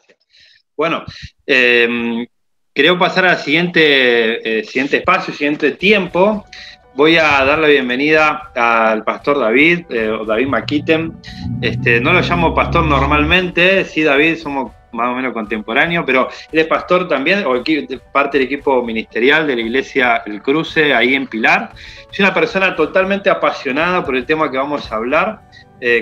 Gracias. Bueno, quería pasar al siguiente siguiente tiempo. Voy a dar la bienvenida al pastor David, David McKitten. No lo llamo pastor normalmente, sí, David, somos más o menos contemporáneos, pero él es pastor también, o parte del equipo ministerial de la iglesia El Cruce, ahí en Pilar. Es una persona totalmente apasionada por el tema que vamos a hablar.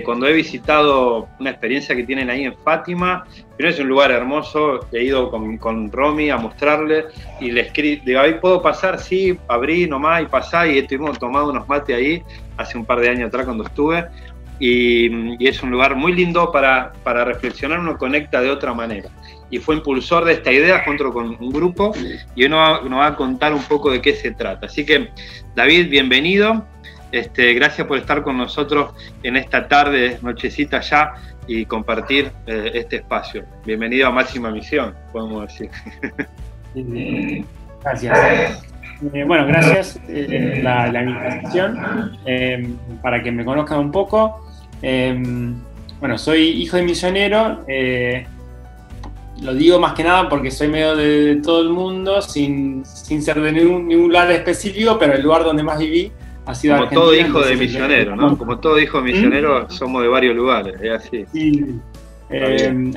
Cuando he visitado una experiencia que tienen ahí en Fátima, pero es un lugar hermoso, he ido con Romy a mostrarle y le escribí, digo, ahí puedo pasar, sí, abrí nomás y pasá, y estuvimos tomando unos mates ahí hace un par de años atrás cuando estuve, y es un lugar muy lindo para reflexionar, uno conecta de otra manera. Y fue impulsor de esta idea junto con un grupo, y uno nos va a contar un poco de qué se trata. Así que, David, bienvenido. Gracias por estar con nosotros en esta tarde, nochecita ya, y compartir este espacio. Bienvenido a Máxima Misión, podemos decir. Gracias. Bueno, gracias la invitación. Para que me conozcan un poco. Bueno, soy hijo de misionero. Lo digo más que nada porque soy medio de todo el mundo, sin ser de ningún lugar específico, pero el lugar donde más viví ha sido como Argentina. Todo hijo de misionero, ¿no? Como todo hijo de misionero, somos de varios lugares, es así. Sí.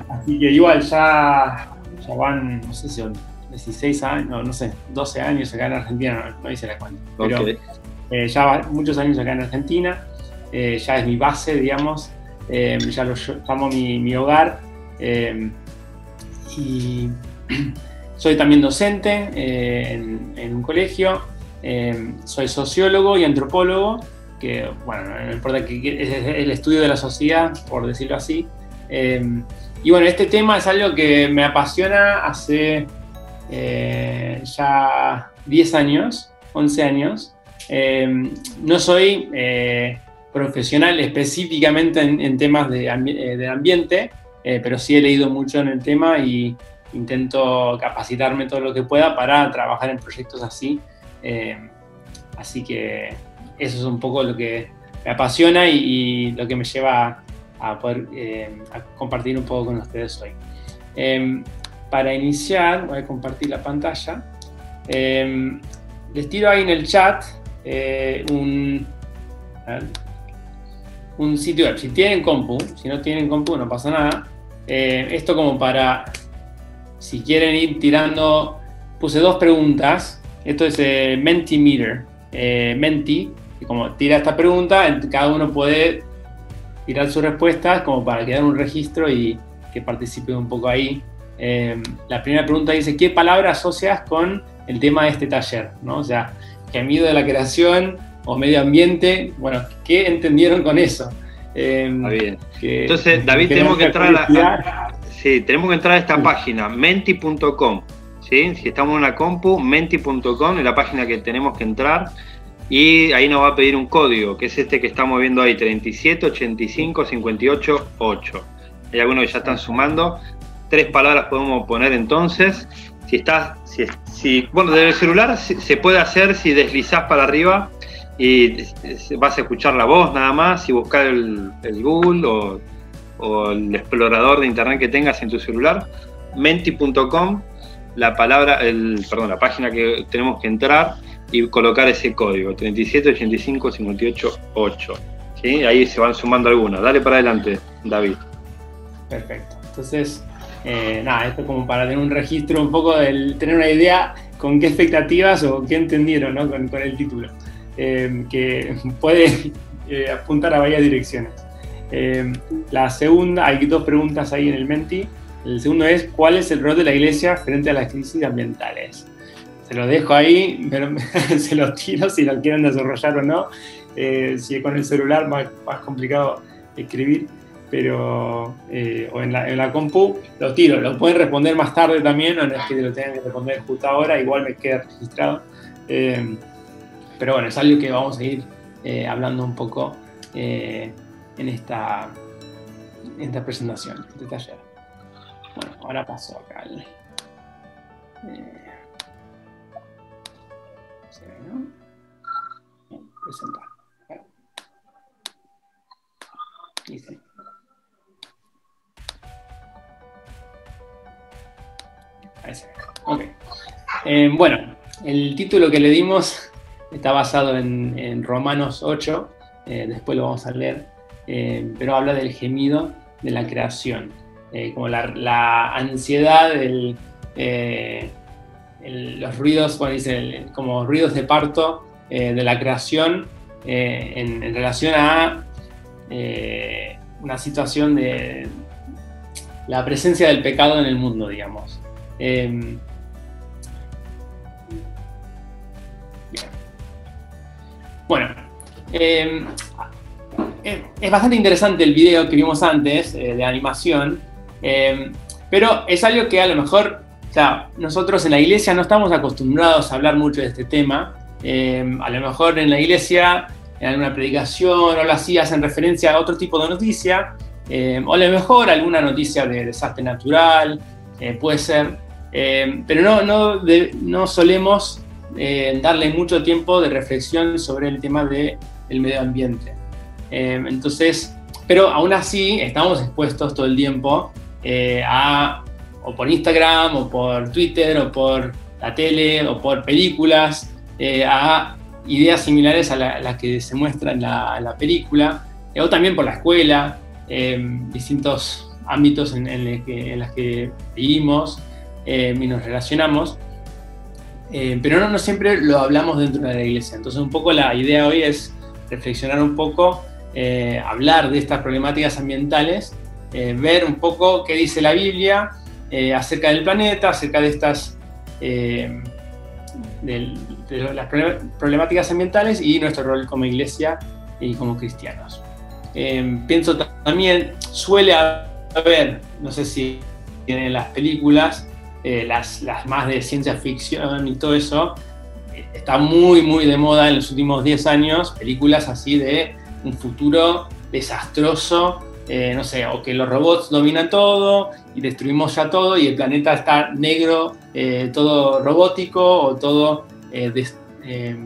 Así que igual ya van, no sé si son 16 años, no sé, 12 años acá en Argentina, no hice la cuenta. Pero okay. Ya muchos años acá en Argentina, ya es mi base, digamos, ya lo llamo mi hogar. Y soy también docente en un colegio. Soy sociólogo y antropólogo, que, bueno, no importa, que es el estudio de la sociedad, por decirlo así. Y bueno, este tema es algo que me apasiona hace ya 10 años, 11 años. No soy profesional específicamente en temas de ambiente, pero sí he leído mucho en el tema y intento capacitarme todo lo que pueda para trabajar en proyectos así. Así que eso es un poco lo que me apasiona y lo que me lleva a poder a compartir un poco con ustedes hoy. Para iniciar, voy a compartir la pantalla. Les tiro ahí en el chat un sitio web. Si tienen compu, si no tienen compu no pasa nada. Esto como para, si quieren ir tirando, puse 2 preguntas. Esto es Mentimeter. Menti, que como tira esta pregunta, cada uno puede tirar sus respuestas como para quedar un registro y que participe un poco ahí. La primera pregunta dice, ¿qué palabra asocias con el tema de este taller? ¿No? O sea, gemido de la creación o medio ambiente. Bueno, ¿qué entendieron con eso? Está bien. Entonces, David, tenemos que entrar tenemos que entrar a esta página, menti.com. ¿Sí? Si estamos en una compu, menti.com es la página que tenemos que entrar, y ahí nos va a pedir un código, que es este que estamos viendo ahí, 37 85 58 8. Hay algunos que ya están sumando. 3 palabras podemos poner entonces. Bueno, desde el celular se puede hacer si deslizás para arriba y vas a escuchar la voz nada más, y buscar el Google o el explorador de internet que tengas en tu celular, menti.com, la página que tenemos que entrar y colocar ese código, 37 85 58 8. ¿Sí? Ahí se van sumando algunas. Dale para adelante, David. Perfecto. Entonces, esto como para tener un registro un poco, tener una idea con qué expectativas o qué entendieron, ¿no? con el título, que puede apuntar a varias direcciones. La segunda, hay 2 preguntas ahí en el Menti. El segundo es, ¿cuál es el rol de la iglesia frente a las crisis ambientales? Se los dejo ahí, pero se los tiro si lo quieren desarrollar o no. Si es con el celular, más complicado escribir, pero o en la compu, lo tiro. Lo pueden responder más tarde también, o no es que lo tengan que responder justo ahora, igual me queda registrado. Pero bueno, es algo que vamos a ir hablando un poco en esta presentación, este taller. Bueno, ahora paso acá al... ¿no? Presentar. Dice. Ok. Bueno, el título que le dimos está basado en Romanos 8, después lo vamos a leer, pero habla del gemido de la creación, como la ansiedad, los ruidos, bueno, dice, como ruidos de parto de la creación en relación a una situación de la presencia del pecado en el mundo, digamos. Bueno, es bastante interesante el video que vimos antes de animación, pero es algo que a lo mejor, o sea, nosotros en la iglesia no estamos acostumbrados a hablar mucho de este tema. A lo mejor en la iglesia, en alguna predicación o algo así, hacen referencia a otro tipo de noticia, o a lo mejor alguna noticia de desastre natural, puede ser, pero no solemos darle mucho tiempo de reflexión sobre el tema del medio ambiente. Entonces, pero aún así estamos expuestos todo el tiempo o por Instagram, o por Twitter, o por la tele, o por películas, a ideas similares a las que se muestran en la película, o también por la escuela, distintos ámbitos en los que vivimos y nos relacionamos. Pero no siempre lo hablamos dentro de la iglesia. Entonces un poco la idea hoy es reflexionar un poco, hablar de estas problemáticas ambientales, ver un poco qué dice la Biblia acerca del planeta, acerca de estas de las problemáticas ambientales y nuestro rol como iglesia y como cristianos. Pienso también, suele haber, no sé si en las películas, las más de ciencia ficción y todo eso, está muy de moda en los últimos 10 años, películas así de un futuro desastroso, no sé, o que los robots dominan todo y destruimos ya todo y el planeta está negro, todo robótico o todo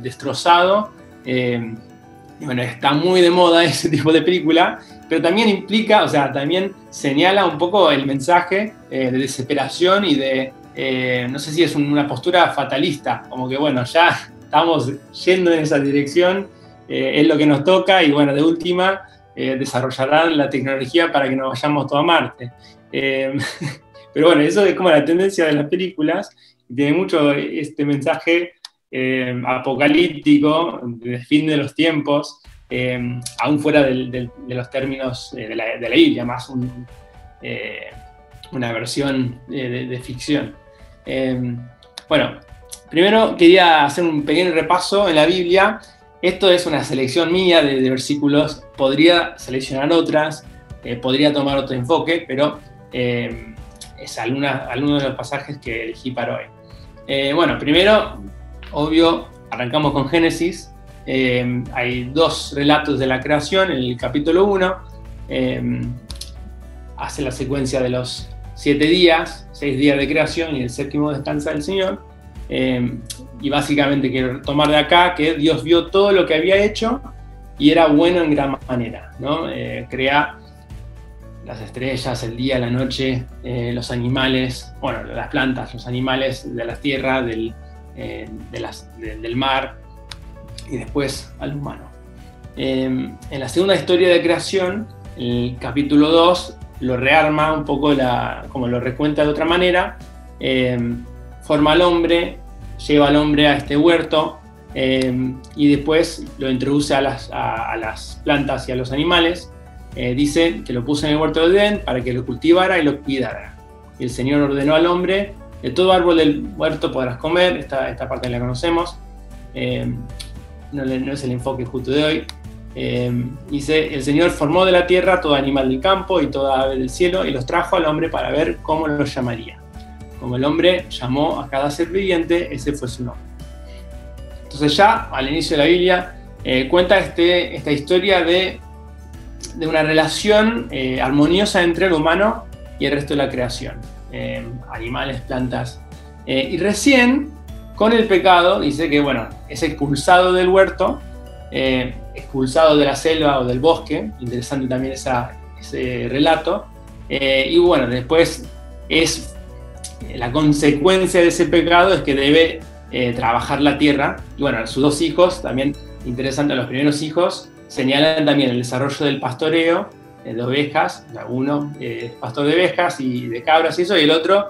destrozado. Y bueno, está muy de moda ese tipo de película, pero también implica, o sea, también señala un poco el mensaje de desesperación y de, no sé si es una postura fatalista, como que bueno, ya estamos yendo en esa dirección, es lo que nos toca y bueno, de última desarrollarán la tecnología para que nos vayamos todos a Marte. Pero bueno, eso es como la tendencia de las películas, y tiene mucho este mensaje apocalíptico, del fin de los tiempos, aún fuera de los términos de la Biblia, más una versión de ficción. Bueno, primero quería hacer un pequeño repaso en la Biblia. Esto es una selección mía de versículos, podría seleccionar otras, podría tomar otro enfoque, pero es alguno de los pasajes que elegí para hoy. Bueno, primero, obvio, arrancamos con Génesis. Hay dos relatos de la creación. En el capítulo 1 hace la secuencia de los 7 días, 6 días de creación y el séptimo descansa del Señor. Y básicamente quiero tomar de acá que Dios vio todo lo que había hecho y era bueno en gran manera, ¿no? Crea las estrellas, el día, la noche, los animales, bueno, las plantas, los animales de la tierra, del mar y después al humano. En la segunda historia de creación, el capítulo 2 lo rearma un poco, como lo recuenta de otra manera, forma al hombre, lleva al hombre a este huerto y después lo introduce a las plantas y a los animales. Dice que lo puso en el huerto de Edén para que lo cultivara y lo cuidara. Y el Señor ordenó al hombre: de todo árbol del huerto podrás comer. Esta parte la conocemos, no es el enfoque justo de hoy. Dice: el Señor formó de la tierra todo animal del campo y toda ave del cielo y los trajo al hombre para ver cómo los llamaría. Como el hombre llamó a cada ser viviente, ese fue su nombre. Entonces ya al inicio de la Biblia cuenta esta historia de una relación armoniosa entre el humano y el resto de la creación, animales, plantas, y recién con el pecado dice que bueno, es expulsado del huerto, expulsado de la selva o del bosque. Interesante también ese relato, y bueno, después es la consecuencia de ese pecado es que debe trabajar la tierra. Y bueno, sus dos hijos, también interesante, los primeros hijos, señalan también el desarrollo del pastoreo de ovejas, uno pastor de ovejas y de cabras y eso, y el otro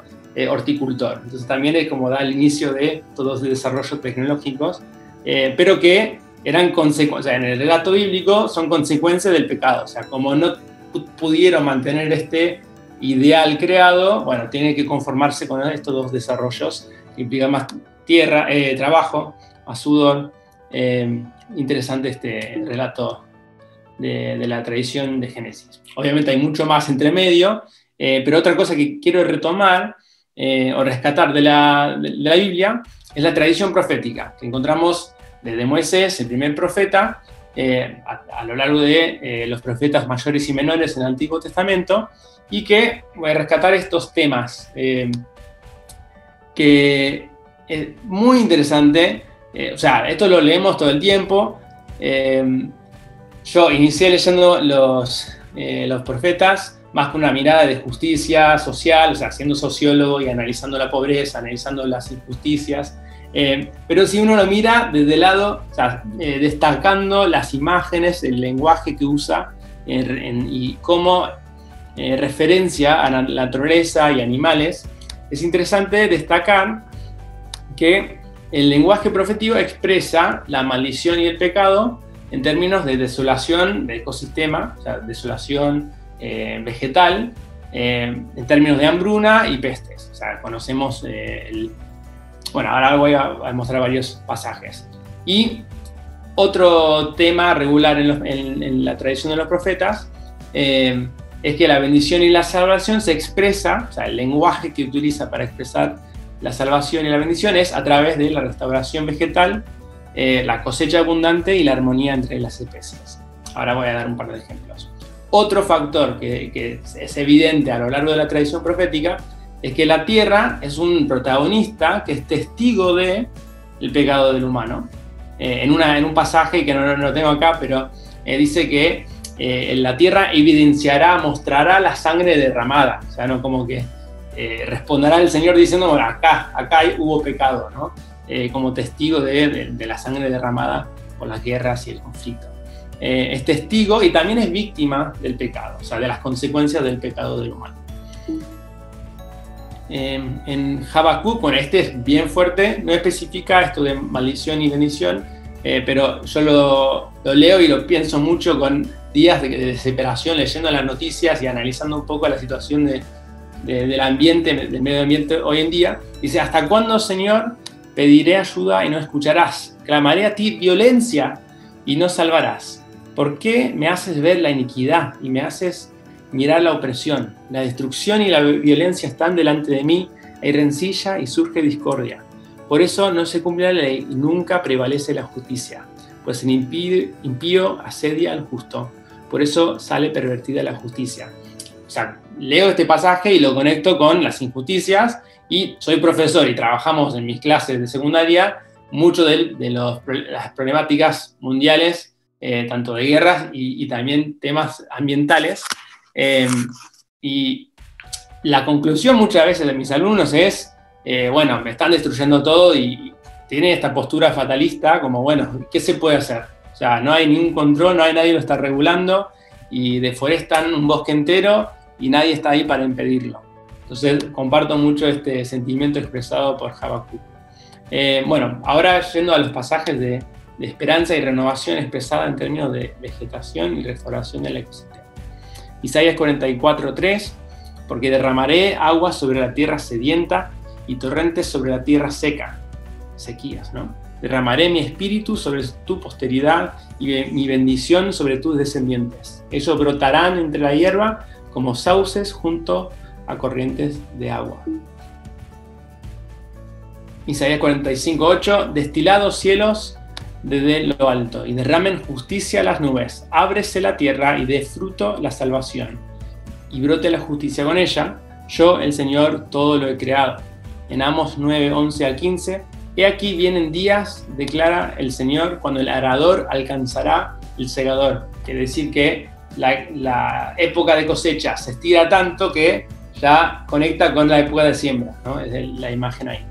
horticultor. Entonces también es como da el inicio de todos los desarrollos tecnológicos, pero que eran consecuencias, o sea, en el relato bíblico son consecuencias del pecado. O sea, como no pudieron mantener este ideal creado, bueno, tiene que conformarse con estos dos desarrollos que implican más tierra, trabajo, más sudor. Interesante este relato de la tradición de Génesis. Obviamente hay mucho más entre medio, pero otra cosa que quiero retomar o rescatar de la Biblia es la tradición profética, que encontramos desde Moisés, el primer profeta, a lo largo de los profetas mayores y menores en el Antiguo Testamento, y que voy a rescatar estos temas, que es muy interesante. O sea, esto lo leemos todo el tiempo. Yo inicié leyendo los profetas más con una mirada de justicia social, o sea, siendo sociólogo y analizando la pobreza, analizando las injusticias. Pero si uno lo mira desde el lado, o sea, destacando las imágenes, el lenguaje que usa y cómo referencia a la naturaleza y animales, es interesante destacar que el lenguaje profético expresa la maldición y el pecado en términos de desolación del ecosistema, o sea, desolación vegetal, en términos de hambruna y pestes. O sea, conocemos bueno, ahora voy a mostrar varios pasajes. Y otro tema regular en la tradición de los profetas es que la bendición y la salvación se expresa, o sea, el lenguaje que utiliza para expresar la salvación y la bendición es a través de la restauración vegetal, la cosecha abundante y la armonía entre las especies. Ahora voy a dar un par de ejemplos. Otro factor que es evidente a lo largo de la tradición profética es que la tierra es un protagonista que es testigo del pecado del humano. En un pasaje que no lo tengo acá, pero dice que la tierra evidenciará, mostrará la sangre derramada. O sea, no como que responderá el Señor diciendo, bueno, acá hubo pecado, ¿no? Como testigo de la sangre derramada por las guerras y el conflicto. Es testigo y también es víctima del pecado, o sea, de las consecuencias del pecado del humano. En Habacuc, bueno, este es bien fuerte, no especifica esto de maldición y bendición, pero yo lo leo y lo pienso mucho con días de desesperación, leyendo las noticias y analizando un poco la situación del ambiente, del medio ambiente hoy en día. Dice, ¿hasta cuándo, Señor, pediré ayuda y no escucharás? Clamaré a ti violencia y no salvarás. ¿Por qué me haces ver la iniquidad y me haces mirar la opresión? La destrucción y la violencia están delante de mí, hay rencilla y surge discordia. Por eso no se cumple la ley y nunca prevalece la justicia, pues el impío asedia al justo. Por eso sale pervertida la justicia. O sea, leo este pasaje y lo conecto con las injusticias, y soy profesor y trabajamos en mis clases de secundaria mucho de las problemáticas mundiales, tanto de guerras y también temas ambientales. Y la conclusión muchas veces de mis alumnos es, bueno, me están destruyendo todo, y tienen esta postura fatalista como, bueno, ¿qué se puede hacer? O sea, no hay ningún control, no hay nadie lo está regulando, y deforestan un bosque entero y nadie está ahí para impedirlo. Entonces comparto mucho este sentimiento expresado por Habacuc. Bueno, ahora yendo a los pasajes de esperanza y renovación expresada en términos de vegetación y restauración del ecosistema. Isaías 44:3, porque derramaré agua sobre la tierra sedienta y torrentes sobre la tierra seca, sequías, ¿no? Derramaré mi espíritu sobre tu posteridad y mi bendición sobre tus descendientes. Ellos brotarán entre la hierba como sauces junto a corrientes de agua. Isaías 45:8, destilados cielos desde lo alto y derramen justicia a las nubes. Ábrese la tierra y dé fruto la salvación y brote la justicia con ella. Yo, el Señor, todo lo he creado. En Amos 9:11-15, he aquí vienen días, declara el Señor, cuando el arador alcanzará el segador. Quiere decir que la época de cosecha se estira tanto que ya conecta con la época de siembra, ¿no? Es la imagen ahí.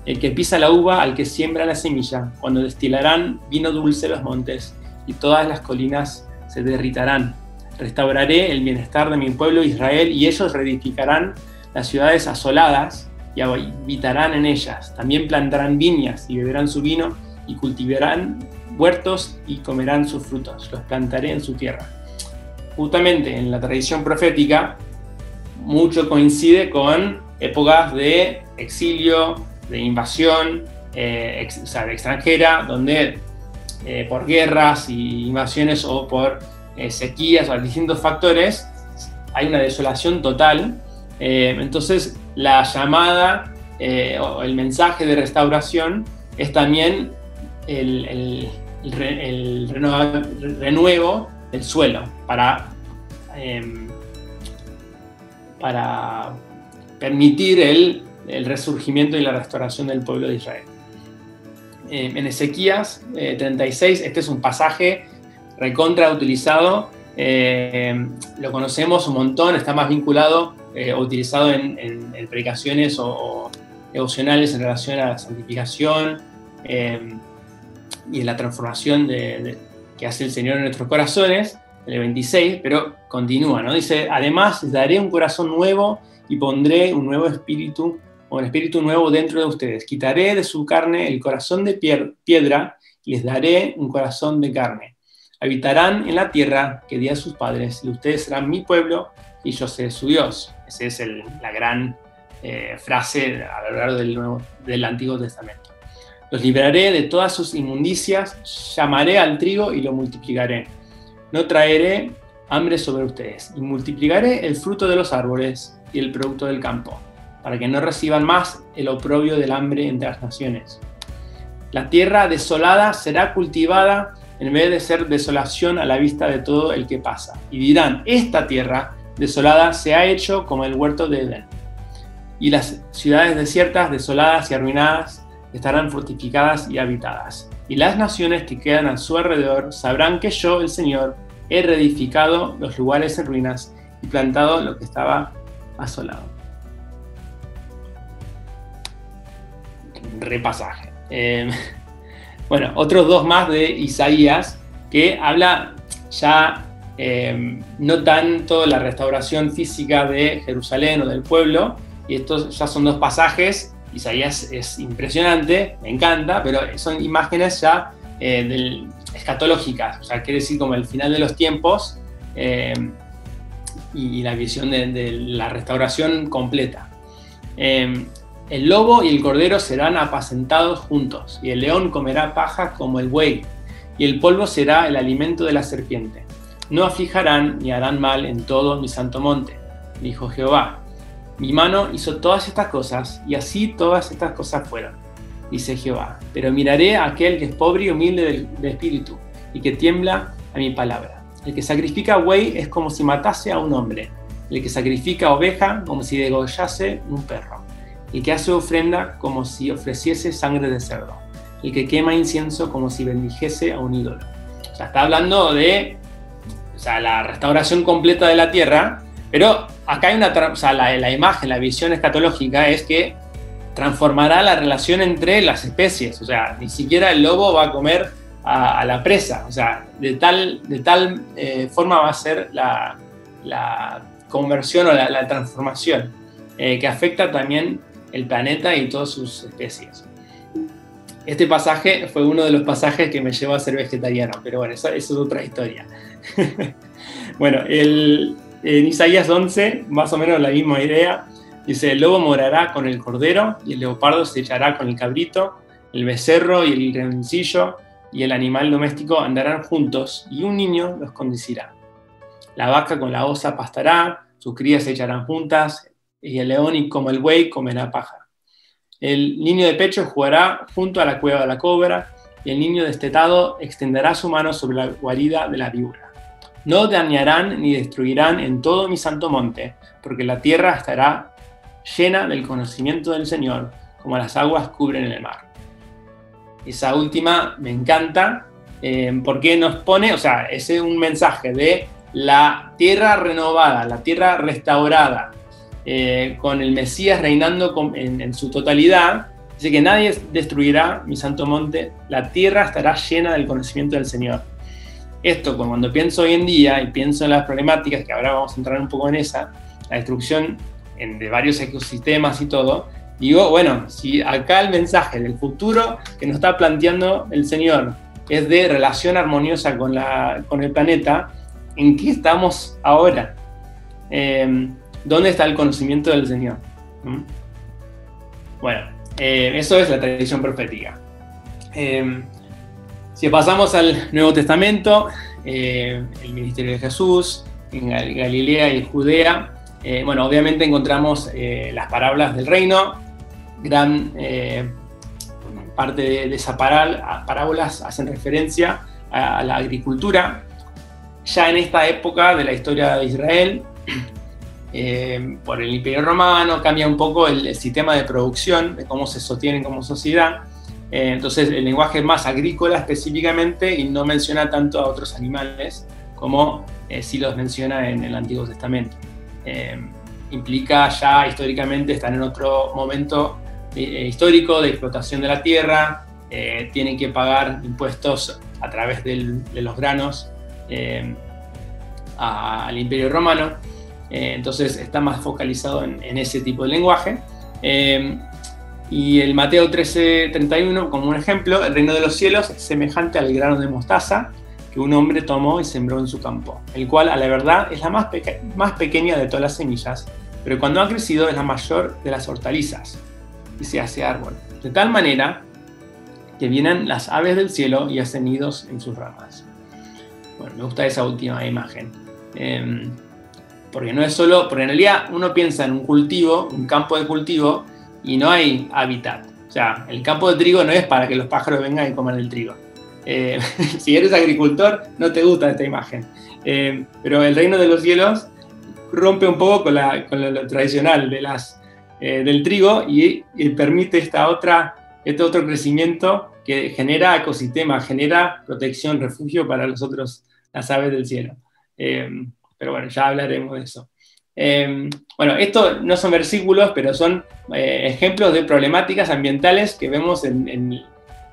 El que pisa la uva, al que siembra la semilla, cuando destilarán vino dulce los montes, y todas las colinas se derritarán. Restauraré el bienestar de mi pueblo Israel, y ellos reedificarán las ciudades asoladas, y habitarán en ellas. También plantarán viñas, y beberán su vino, y cultivarán huertos, y comerán sus frutos. Los plantaré en su tierra. Justamente en la tradición profética, mucho coincide con épocas de exilio, de invasión, de extranjera, donde por guerras y invasiones o por sequías o distintos factores hay una desolación total. Entonces la llamada o el mensaje de restauración es también el renuevo del suelo para permitir el resurgimiento y la restauración del pueblo de Israel. En Ezequías 36, este es un pasaje recontra utilizado, lo conocemos un montón, está más vinculado o utilizado en predicaciones o devocionales en relación a la santificación y en la transformación que hace el Señor en nuestros corazones, en el 26, pero continúa, ¿no? Dice, además les daré un corazón nuevo y pondré un nuevo espíritu, o un espíritu nuevo dentro de ustedes. Quitaré de su carne el corazón de piedra y les daré un corazón de carne. Habitarán en la tierra que di a sus padres, y ustedes serán mi pueblo y yo seré su Dios. Esa es la gran frase a lo largo del Antiguo Testamento. Los libraré de todas sus inmundicias, llamaré al trigo y lo multiplicaré. No traeré hambre sobre ustedes, y multiplicaré el fruto de los árboles y el producto del campo, para que no reciban más el oprobio del hambre entre las naciones. La tierra desolada será cultivada en vez de ser desolación a la vista de todo el que pasa. Y dirán, esta tierra desolada se ha hecho como el huerto de Edén. Y las ciudades desiertas, desoladas y arruinadas, estarán fortificadas y habitadas. Y las naciones que quedan a su alrededor sabrán que yo, el Señor, he reedificado los lugares en ruinas y plantado lo que estaba asolado. Repasaje. Bueno, otros dos más de Isaías, que habla ya no tanto de la restauración física de Jerusalén o del pueblo, y estos ya son dos pasajes. Isaías es impresionante, me encanta, pero son imágenes ya escatológicas, o sea, quiere decir como el final de los tiempos y la visión de la restauración completa. El lobo y el cordero serán apacentados juntos, y el león comerá paja como el buey, y el polvo será el alimento de la serpiente. No aflijarán ni harán mal en todo mi santo monte, dijo Jehová. Mi mano hizo todas estas cosas, y así todas estas cosas fueron, dice Jehová. Pero miraré a aquel que es pobre y humilde de espíritu, y que tiembla a mi palabra. El que sacrifica buey es como si matase a un hombre, el que sacrifica oveja como si degollase un perro, el que hace ofrenda como si ofreciese sangre de cerdo, el que quema incienso como si bendijese a un ídolo. O sea, está hablando de la restauración completa de la tierra, pero acá hay la imagen, la visión escatológica es que transformará la relación entre las especies, o sea, ni siquiera el lobo va a comer a la presa, o sea, de tal forma va a ser la conversión o la transformación, que afecta también el planeta y todas sus especies. Este pasaje fue uno de los pasajes que me llevó a ser vegetariano, pero bueno, eso es otra historia. Bueno, en Isaías 11, más o menos la misma idea, dice, el lobo morará con el cordero, y el leopardo se echará con el cabrito, el becerro y el rencillo, y el animal doméstico andarán juntos, y un niño los conducirá. La vaca con la osa pastará, sus crías se echarán juntas, y el león y como el buey comerá paja. El niño de pecho jugará junto a la cueva de la cobra, y el niño destetado extenderá su mano sobre la guarida de la víbora. No dañarán ni destruirán en todo mi santo monte, porque la tierra estará llena del conocimiento del Señor, como las aguas cubren el mar. Esa última me encanta, porque nos pone, o sea, ese es un mensaje de la tierra renovada, la tierra restaurada, con el Mesías reinando en su totalidad, dice que nadie destruirá mi santo monte, la tierra estará llena del conocimiento del Señor. Esto, cuando pienso hoy en día y pienso en las problemáticas, que ahora vamos a entrar un poco en esa, la destrucción de varios ecosistemas y todo, digo, bueno, si acá el mensaje del futuro que nos está planteando el Señor es de relación armoniosa con el planeta, ¿en qué estamos ahora? ¿Dónde está el conocimiento del Señor? Bueno, eso es la tradición profética. Si pasamos al Nuevo Testamento, el ministerio de Jesús, en Galilea y Judea, bueno, obviamente encontramos las parábolas del reino. Gran parte de esas parábolas hacen referencia a la agricultura. Ya en esta época de la historia de Israel, por el Imperio Romano, cambia un poco el sistema de producción, de cómo se sostienen como sociedad. Entonces el lenguaje es más agrícola específicamente y no menciona tanto a otros animales como sí los menciona en el Antiguo Testamento. Implica ya históricamente estar en otro momento histórico de explotación de la tierra, tienen que pagar impuestos a través de los granos al Imperio Romano, entonces está más focalizado en ese tipo de lenguaje. Y el Mateo 13:31, como un ejemplo, el reino de los cielos es semejante al grano de mostaza que un hombre tomó y sembró en su campo, el cual a la verdad es la más pequeña de todas las semillas, pero cuando ha crecido es la mayor de las hortalizas y se hace árbol, de tal manera que vienen las aves del cielo y hacen nidos en sus ramas. Bueno, me gusta esa última imagen, porque no es solo, porque en realidad uno piensa en un cultivo, un campo de cultivo, y no hay hábitat. O sea, el campo de trigo no es para que los pájaros vengan y coman el trigo. Si eres agricultor, no te gusta esta imagen. Pero el reino de los cielos rompe un poco con lo tradicional del trigo y permite este otro crecimiento que genera ecosistemas, genera protección, refugio para las aves del cielo. Pero bueno, ya hablaremos de eso. Bueno, esto no son versículos, pero son ejemplos de problemáticas ambientales que vemos en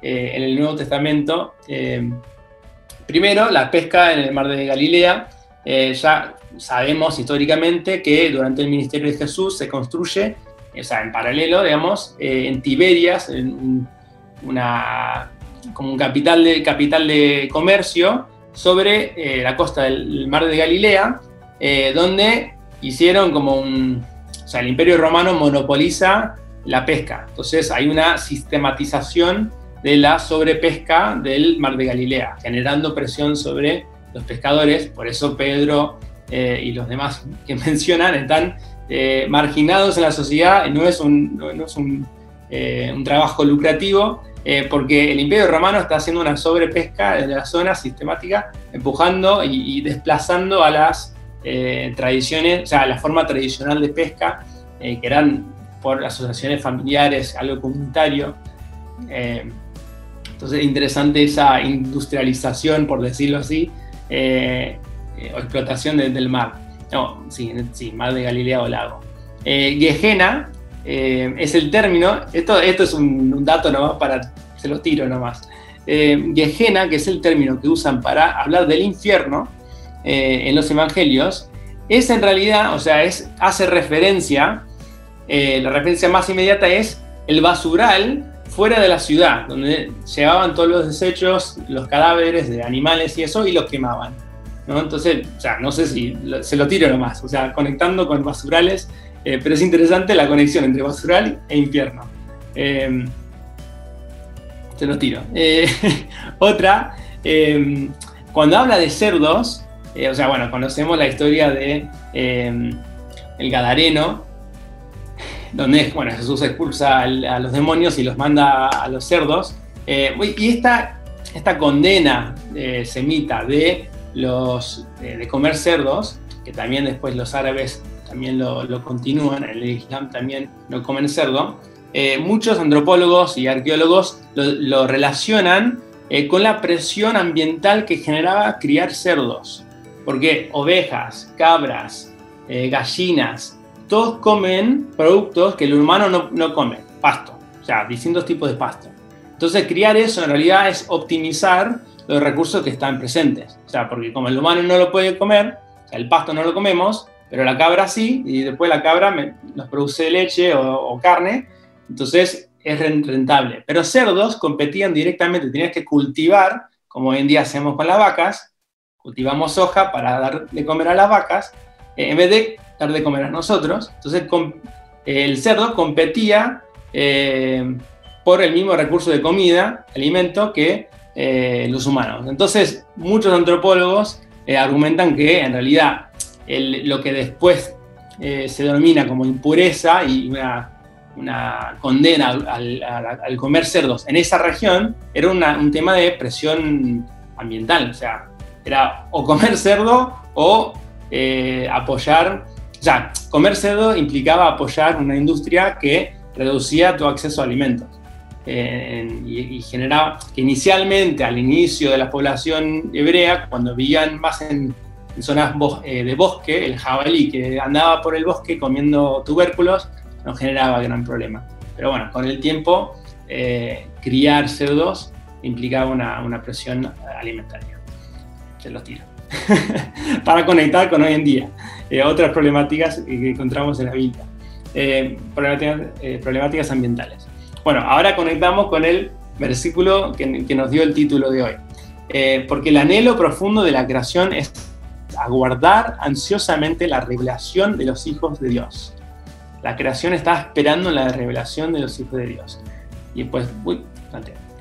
el Nuevo Testamento. Primero, la pesca en el mar de Galilea. Ya sabemos históricamente que durante el ministerio de Jesús se construye, o sea, en paralelo, digamos, en Tiberias, como un capital de comercio sobre la costa del mar de Galilea, donde hicieron como o sea, el Imperio Romano monopoliza la pesca. Entonces hay una sistematización de la sobrepesca del mar de Galilea, generando presión sobre los pescadores. Por eso Pedro y los demás que mencionan están marginados en la sociedad. No es un trabajo lucrativo, porque el Imperio Romano está haciendo una sobrepesca de la zona sistemática, empujando y desplazando a las tradiciones, o sea, la forma tradicional de pesca, que eran por asociaciones familiares, algo comunitario. Entonces, interesante esa industrialización, por decirlo así, o explotación del mar. No, sí, mar de Galilea o lago. Gehenna es el término, esto es un dato nomás se los tiro nomás. Gehenna, que es el término que usan para hablar del infierno, en los evangelios, es en realidad, o sea, hace referencia, la referencia más inmediata es el basural fuera de la ciudad, donde llevaban todos los desechos, los cadáveres de animales y eso, y los quemaban, ¿no? Entonces, o sea, no sé si se lo tiro nomás, o sea, conectando con basurales, pero es interesante la conexión entre basural e infierno. Se lo tiro. Otra, cuando habla de cerdos, o sea, bueno, conocemos la historia de el Gadareno, donde, bueno, Jesús expulsa a los demonios y los manda a los cerdos. Y esta condena semita de comer cerdos, que también después los árabes también lo continúan, en el Islam también no comen cerdo, muchos antropólogos y arqueólogos lo relacionan con la presión ambiental que generaba criar cerdos. Porque ovejas, cabras, gallinas, todos comen productos que el humano no come, pasto, o sea, distintos tipos de pasto. Entonces, criar eso en realidad es optimizar los recursos que están presentes. O sea, porque como el humano no lo puede comer, o sea, el pasto no lo comemos, pero la cabra sí, y después la cabra nos produce leche o carne, entonces es rentable. Pero cerdos competían directamente, tenías que cultivar, como hoy en día hacemos con las vacas, cultivamos soja para dar de comer a las vacas, en vez de dar de comer a nosotros. Entonces el cerdo competía por el mismo recurso de comida, alimento, que los humanos. Entonces, muchos antropólogos argumentan que en realidad lo que después se denomina como impureza y una condena al comer cerdos en esa región era un tema de presión ambiental. O sea, era o comer cerdo o apoyar. O sea, comer cerdo implicaba apoyar una industria que reducía tu acceso a alimentos. Y generaba que inicialmente, al inicio de la población hebrea, cuando vivían más en zonas de bosque, el jabalí que andaba por el bosque comiendo tubérculos no generaba gran problema. Pero bueno, con el tiempo, criar cerdos implicaba una presión alimentaria. Se los tiro. Para conectar con hoy en día. Otras problemáticas que encontramos en la Biblia. Problemáticas ambientales. Bueno, ahora conectamos con el versículo que nos dio el título de hoy. Porque el anhelo profundo de la creación es aguardar ansiosamente la revelación de los hijos de Dios. La creación está esperando la revelación de los hijos de Dios. Y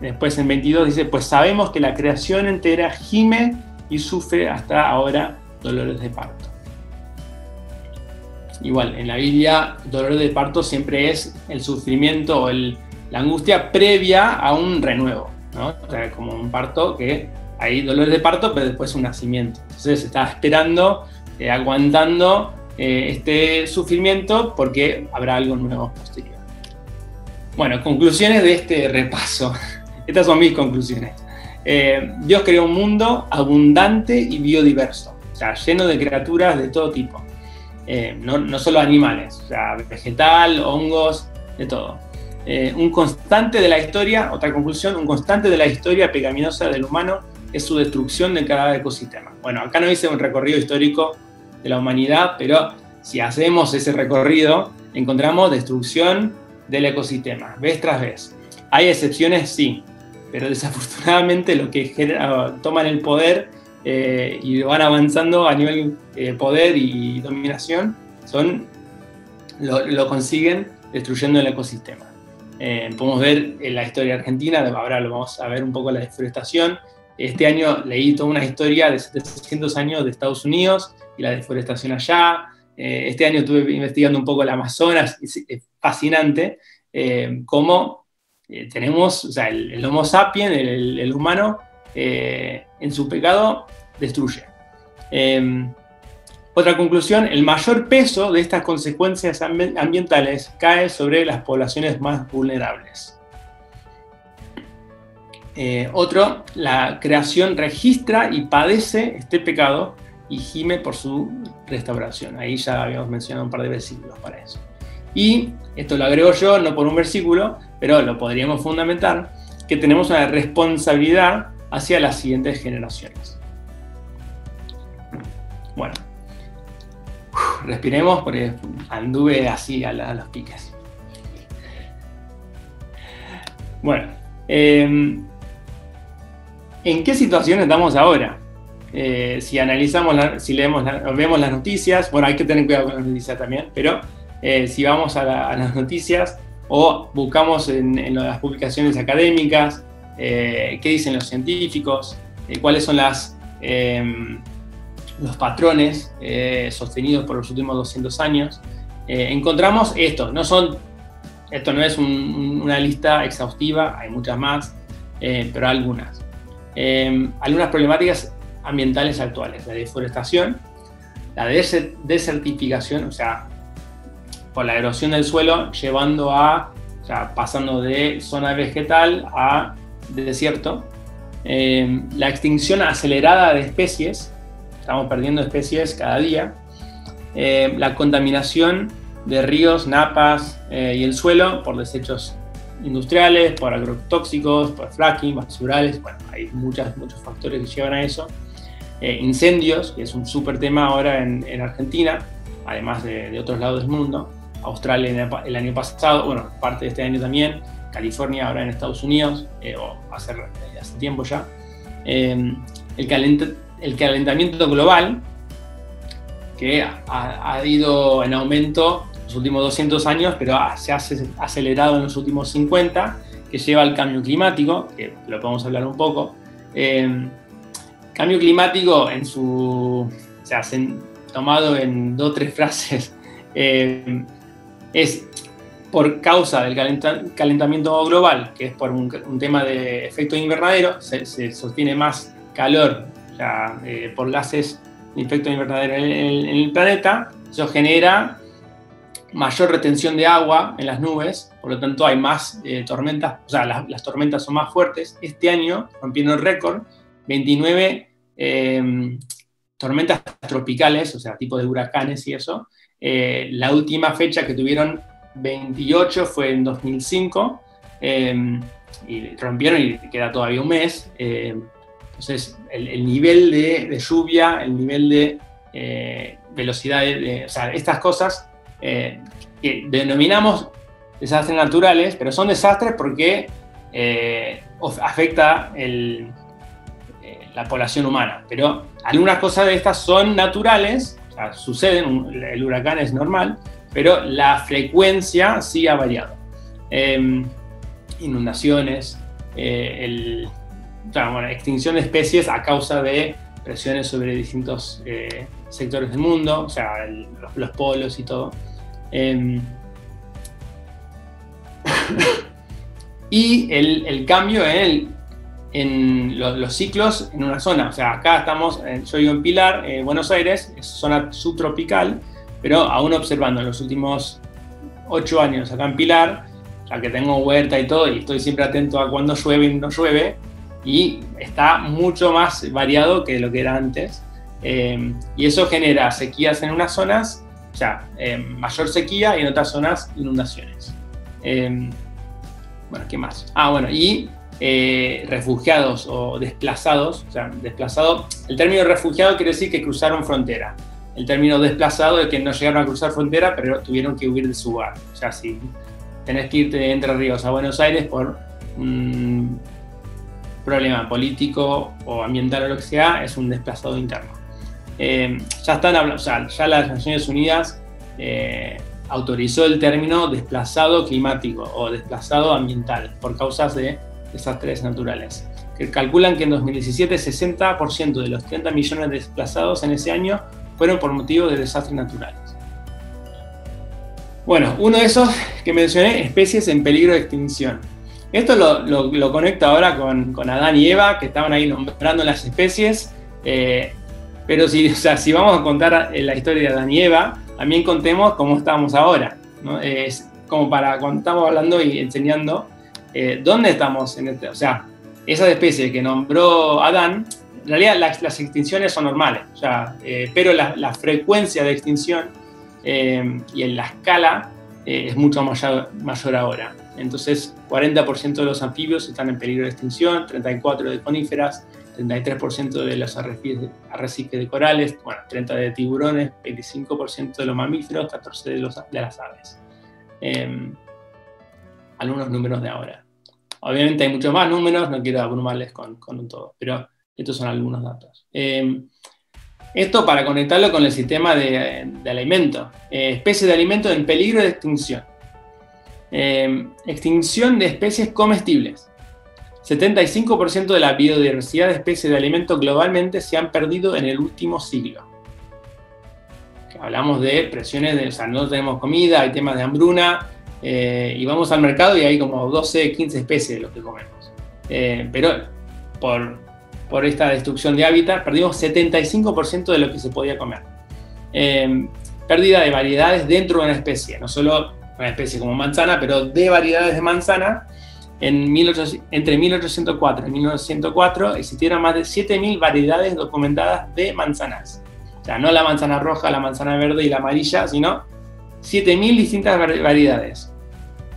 después en 22 dice, pues sabemos que la creación entera gime y sufre hasta ahora dolores de parto. Igual, en la Biblia, dolor de parto siempre es el sufrimiento o la angustia previa a un renuevo, ¿no? O sea, como un parto que hay dolores de parto, pero después un nacimiento. Entonces se está esperando, aguantando este sufrimiento porque habrá algo nuevo posterior. Bueno, conclusiones de este repaso. Estas son mis conclusiones. Dios creó un mundo abundante y biodiverso, o sea, lleno de criaturas de todo tipo. No solo animales, o sea, vegetal, hongos, de todo. Un constante de la historia, otra conclusión, un constante de la historia pecaminosa del humano es su destrucción de cada ecosistema. Bueno, acá no hice un recorrido histórico de la humanidad, pero si hacemos ese recorrido, encontramos destrucción del ecosistema, vez tras vez. ¿Hay excepciones? Sí, pero desafortunadamente lo que toman el poder y van avanzando a nivel poder y dominación, lo consiguen destruyendo el ecosistema. Podemos ver en la historia argentina, ahora lo vamos a ver un poco la deforestación. Este año leí toda una historia de 700 años de Estados Unidos y la deforestación allá. Este año estuve investigando un poco el Amazonas, es fascinante cómo tenemos, o sea, el Homo sapiens, el humano, en su pecado destruye. Otra conclusión, el mayor peso de estas consecuencias ambientales cae sobre las poblaciones más vulnerables. Otro, la creación registra y padece este pecado y gime por su restauración. Ahí ya habíamos mencionado un par de versículos para eso. Y esto lo agrego yo, no por un versículo, pero lo podríamos fundamentar, que tenemos una responsabilidad hacia las siguientes generaciones. Bueno, respiremos porque anduve así a los piques. Bueno, ¿en qué situación estamos ahora? Si analizamos, vemos las noticias, bueno, hay que tener cuidado con las noticias también, pero si vamos a las noticias o buscamos en las publicaciones académicas, qué dicen los científicos, cuáles son los patrones sostenidos por los últimos 200 años, encontramos esto. Esto no es una lista exhaustiva, hay muchas más, pero algunas. Algunas problemáticas ambientales actuales: la deforestación, la desertificación, o sea, por la erosión del suelo, pasando de zona vegetal a desierto, la extinción acelerada de especies, estamos perdiendo especies cada día, la contaminación de ríos, napas y el suelo por desechos industriales, por agrotóxicos, por fracking, basurales. Bueno, hay muchos factores que llevan a eso. Incendios, que es un súper tema ahora en Argentina, además de otros lados del mundo. Australia el año pasado, bueno, parte de este año también. California ahora en Estados Unidos, o hace tiempo ya. El calentamiento global, que ha ido en aumento los últimos 200 años, pero se ha acelerado en los últimos 50, que lleva al cambio climático, que lo podemos hablar un poco. Cambio climático tomado en 2 o 3 frases, es por causa del calentamiento global, que es por un tema de efecto invernadero, se sostiene más calor por gases de efecto invernadero en el planeta. Eso genera mayor retención de agua en las nubes, por lo tanto hay más tormentas, o sea, las tormentas son más fuertes. Este año, rompiendo el récord, 29 tormentas tropicales, o sea, tipo de huracanes y eso. La última fecha que tuvieron 28 fue en 2005, y rompieron y queda todavía un mes. Entonces, el nivel de lluvia, el nivel de velocidad, o sea, estas cosas que denominamos desastres naturales, pero son desastres porque afecta la población humana. Pero algunas cosas de estas son naturales, o sea, suceden, el huracán es normal, pero la frecuencia sí ha variado. Inundaciones, extinción de especies a causa de presiones sobre distintos sectores del mundo, o sea, los polos y todo. Y el cambio en los ciclos en una zona. O sea, acá estamos, yo vivo en Pilar, Buenos Aires, es zona subtropical, pero aún observando en los últimos 8 años acá en Pilar, ya que tengo huerta y todo, y estoy siempre atento a cuándo llueve y no llueve, y está mucho más variado que lo que era antes. Y eso genera sequías en unas zonas, o sea, mayor sequía, y en otras zonas inundaciones. Bueno, ¿qué más? Y refugiados o desplazados. O sea, desplazado, el término refugiado quiere decir que cruzaron frontera. El término desplazado es que no llegaron a cruzar frontera, pero tuvieron que huir de su hogar. O sea, si tenés que irte de Entre Ríos a Buenos Aires por un problema político o ambiental o lo que sea, es un desplazado interno. Ya están hablando, o sea, ya las Naciones Unidas autorizó el término desplazado climático o desplazado ambiental por causas de desastres naturales. Que calculan que en 2017 60% de los 30 millones de desplazados en ese año fueron por motivos de desastres naturales. Bueno, uno de esos que mencioné, especies en peligro de extinción. Esto lo conecto ahora con Adán y Eva, que estaban ahí nombrando las especies, pero si vamos a contar la historia de Adán y Eva, también contemos cómo estamos ahora, ¿no? Es como para cuando estamos hablando y enseñando dónde estamos, o sea, esas especies que nombró Adán, en realidad las extinciones son normales, o sea, pero la frecuencia de extinción y en la escala es mucho mayor ahora. Entonces, 40% de los anfibios están en peligro de extinción, 34% de coníferas, 33% de los arrecifes de corales, 30% de tiburones, 25% de los mamíferos, 14% de las aves. Algunos números de ahora. Obviamente hay muchos más números, no quiero abrumarles con todo, pero estos son algunos datos. Esto para conectarlo con el sistema de alimento. Especies de alimento en peligro de extinción. Extinción de especies comestibles. 75% de la biodiversidad de especies de alimento globalmente se han perdido en el último siglo. Hablamos de presiones, o sea, no tenemos comida, hay temas de hambruna, y vamos al mercado y hay como 12, 15 especies de lo que comemos. Pero por esta destrucción de hábitat perdimos 75% de lo que se podía comer. Pérdida de variedades dentro de una especie, no solo una especie como manzana, pero de variedades de manzana. Entre 1804 y 1904 existieron más de 7.000 variedades documentadas de manzanas. O sea, no la manzana roja, la manzana verde y la amarilla, sino 7.000 distintas variedades.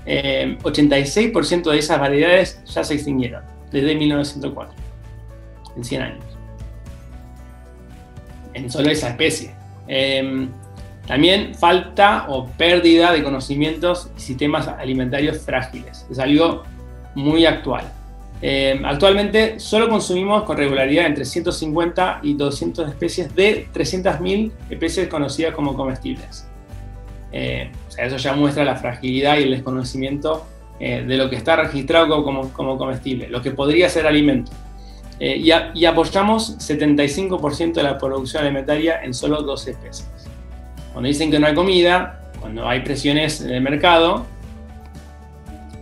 86% de esas variedades ya se extinguieron desde 1904, en 100 años. En solo esa especie. También falta o pérdida de conocimientos y sistemas alimentarios frágiles. Es algo muy actual. Actualmente solo consumimos con regularidad entre 150 y 200 especies de 300.000 especies conocidas como comestibles. O sea, eso ya muestra la fragilidad y el desconocimiento de lo que está registrado como comestible, lo que podría ser alimento. Y apoyamos 75% de la producción alimentaria en solo 2 especies. Cuando dicen que no hay comida, cuando hay presiones en el mercado,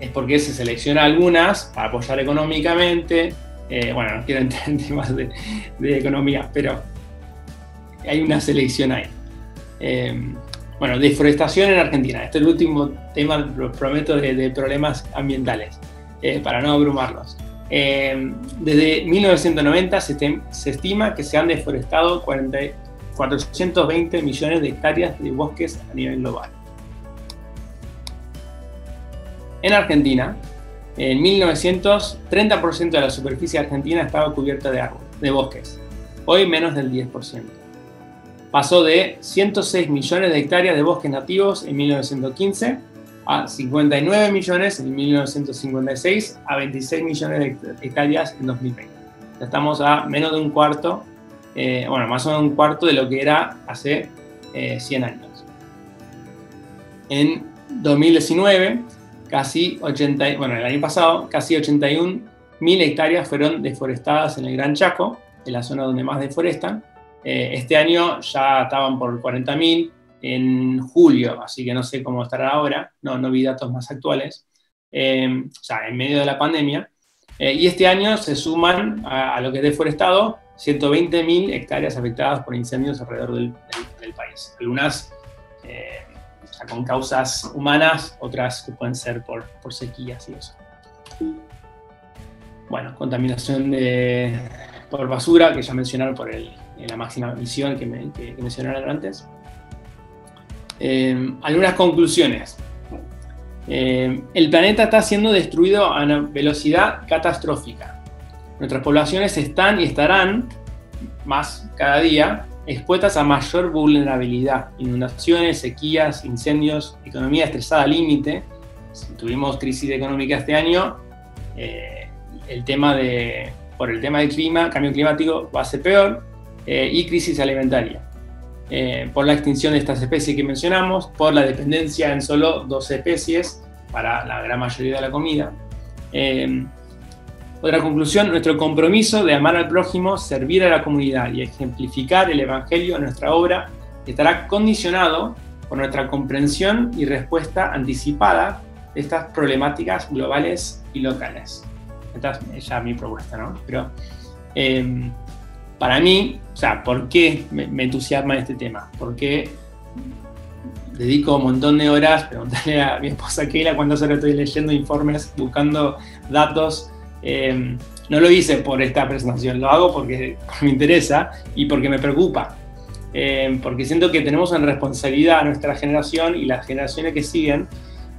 es porque se selecciona algunas para apoyar económicamente. Bueno, no quiero entrar en temas de economía, pero hay una selección ahí. Bueno, deforestación en Argentina. Este es el último tema, lo prometo, de problemas ambientales, para no abrumarlos. Desde 1990 se estima que se han deforestado 420 millones de hectáreas de bosques a nivel global. En Argentina, en 1900, 30% de la superficie argentina estaba cubierta de bosques. Hoy menos del 10%. Pasó de 106 millones de hectáreas de bosques nativos en 1915 a 59 millones en 1956 a 26 millones de hectáreas en 2020. Ya estamos a menos de un cuarto, bueno, más o menos un cuarto de lo que era hace 100 años. En 2019, el año pasado, casi 81.000 hectáreas fueron deforestadas en el Gran Chaco, en la zona donde más deforestan. Este año ya estaban por 40.000 en julio, así que no sé cómo estará ahora, no vi datos más actuales, o sea, en medio de la pandemia. Y este año se suman a lo que es deforestado 120.000 hectáreas afectadas por incendios alrededor del país. Algunas o sea, con causas humanas, otras que pueden ser por sequías y eso. Bueno, contaminación por basura, que ya mencionaron por la máxima emisión que mencionaron antes. Algunas conclusiones. El planeta está siendo destruido a una velocidad catastrófica. Nuestras poblaciones están y estarán, más cada día, expuestas a mayor vulnerabilidad. Inundaciones, sequías, incendios, economía estresada al límite. Si tuvimos crisis económica este año, por el tema del clima, cambio climático va a ser peor, y crisis alimentaria. Por la extinción de estas especies que mencionamos, por la dependencia en solo 2 especies para la gran mayoría de la comida. Otra conclusión, nuestro compromiso de amar al prójimo, servir a la comunidad y ejemplificar el Evangelio en nuestra obra estará condicionado por nuestra comprensión y respuesta anticipada de estas problemáticas globales y locales. Esta es ya mi propuesta, ¿no? Pero para mí, o sea, ¿por qué me entusiasma este tema? Porque dedico un montón de horas, preguntarle a mi esposa Keila cuántas horas estoy leyendo informes, buscando datos. No lo hice por esta presentación, lo hago porque me interesa y porque me preocupa. Porque siento que tenemos una responsabilidad a nuestra generación y las generaciones que siguen,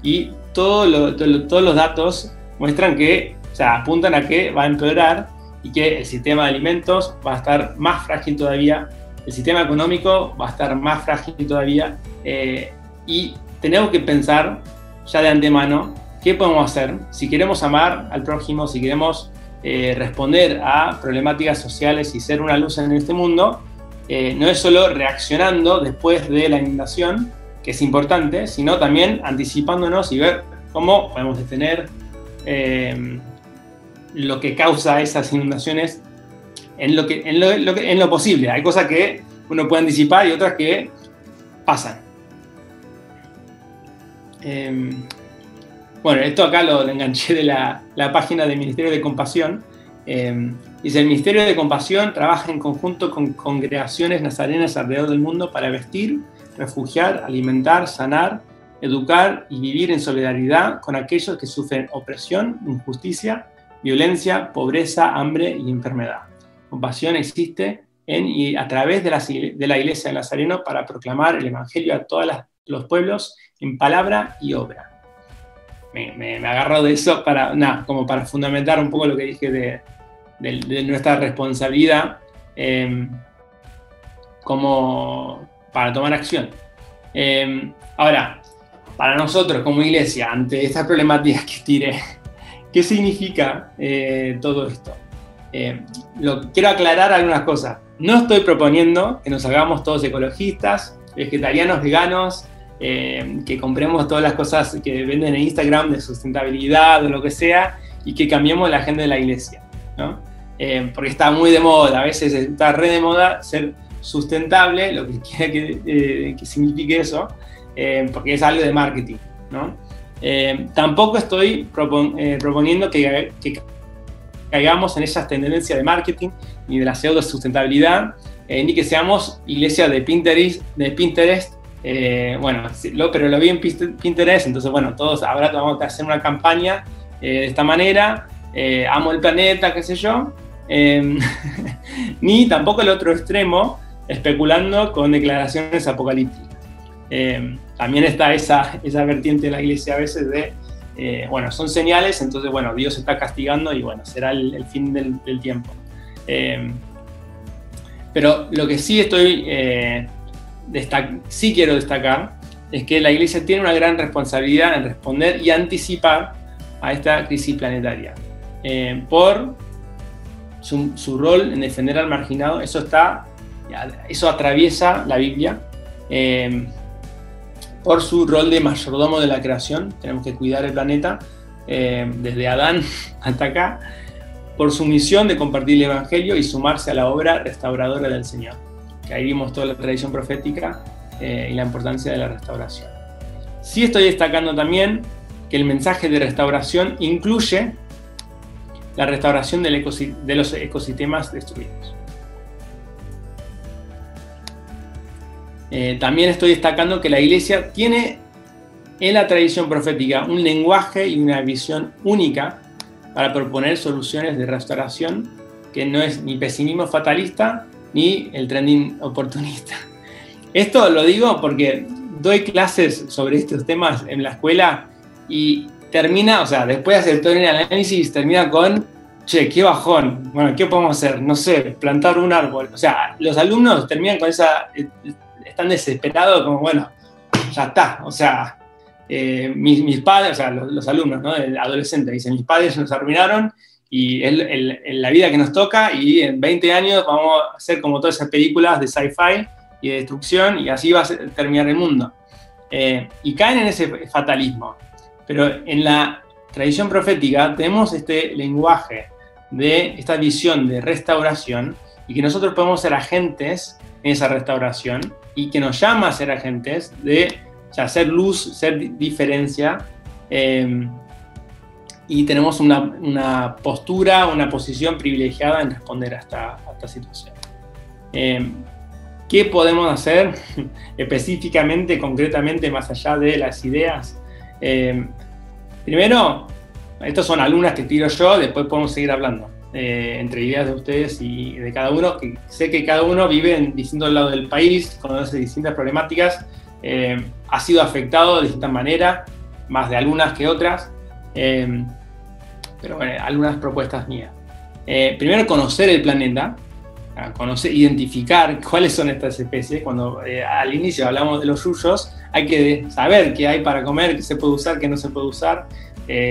y todos los datos muestran que, o sea, apuntan a que va a empeorar y que el sistema de alimentos va a estar más frágil todavía, el sistema económico va a estar más frágil todavía, y tenemos que pensar ya de antemano qué podemos hacer si queremos amar al prójimo, si queremos responder a problemáticas sociales y ser una luz en este mundo. No es solo reaccionando después de la inundación, que es importante, sino también anticipándonos y ver cómo podemos detener lo que causa esas inundaciones en lo posible. Hay cosas que uno puede anticipar y otras que pasan. Bueno, esto acá lo enganché de la página del Ministerio de Compasión. Dice: el Ministerio de Compasión trabaja en conjunto con congregaciones nazarenas alrededor del mundo para vestir, refugiar, alimentar, sanar, educar y vivir en solidaridad con aquellos que sufren opresión, injusticia, violencia, pobreza, hambre y enfermedad. Compasión existe en y a través de la Iglesia de Nazareno para proclamar el Evangelio a todas las los pueblos en palabra y obra. Me agarro de eso como para fundamentar un poco lo que dije de nuestra responsabilidad como para tomar acción. Ahora, para nosotros como iglesia, ante estas problemáticas que tiré, ¿qué significa todo esto? Quiero aclarar algunas cosas. No estoy proponiendo que nos hagamos todos ecologistas, vegetarianos, veganos, que compremos todas las cosas que venden en Instagram de sustentabilidad o lo que sea, y que cambiemos la agenda de la iglesia, ¿no? Porque está muy de moda, a veces está re de moda ser sustentable, lo que quiera que signifique eso, porque es algo de marketing, ¿no? Tampoco estoy proponiendo que caigamos en esas tendencias de marketing, ni de la pseudo sustentabilidad, ni que seamos iglesia de Pinterest. Pero lo vi en Pinterest, entonces bueno, todos ahora vamos a hacer una campaña de esta manera, amo el planeta, qué sé yo, ni tampoco el otro extremo, especulando con declaraciones apocalípticas. También está esa vertiente de la iglesia a veces de, son señales, entonces bueno, Dios está castigando y bueno, será el fin del tiempo. Pero lo que sí sí quiero destacar es que la iglesia tiene una gran responsabilidad en responder y anticipar a esta crisis planetaria. Por su rol en defender al marginado, eso atraviesa la Biblia. Por su rol de mayordomo de la creación, tenemos que cuidar el planeta, desde Adán hasta acá, por su misión de compartir el Evangelio y sumarse a la obra restauradora del Señor. Que ahí vimos toda la tradición profética y la importancia de la restauración. Sí estoy destacando también que el mensaje de restauración incluye la restauración de los ecosistemas destruidos. También estoy destacando que la iglesia tiene en la tradición profética un lenguaje y una visión única para proponer soluciones de restauración, que no es ni pesimismo fatalista ni el trending oportunista. Esto lo digo porque doy clases sobre estos temas en la escuela y después de hacer todo el análisis, termina con, che, qué bajón, bueno, ¿qué podemos hacer? No sé, plantar un árbol. O sea, los alumnos terminan con están desesperados, como, bueno, ya está. O sea, mis padres, o sea, los alumnos, ¿no? El adolescente, dicen, mis padres nos arruinaron y es la vida que nos toca, y en 20 años vamos a hacer como todas esas películas de sci-fi y de destrucción, y así va a terminar el mundo. Y caen en ese fatalismo. Pero en la tradición profética tenemos este lenguaje de esta visión de restauración, y que nosotros podemos ser agentes en esa restauración, y que nos llama a ser agentes de ser luz, ser diferencia, y tenemos una postura, una posición privilegiada en responder a esta situación. ¿Qué podemos hacer específicamente, concretamente, más allá de las ideas? Primero, estos son alumnas que tiro yo, después podemos seguir hablando entre ideas de ustedes y de cada uno, que sé que cada uno vive en distintos lados del país, conoce distintas problemáticas, ha sido afectado de distintas maneras, más de algunas que otras, pero bueno, algunas propuestas mías. Primero, conocer el planeta, identificar cuáles son estas especies. Cuando al inicio hablamos de los yuyos, hay que saber qué hay para comer, qué se puede usar, qué no se puede usar,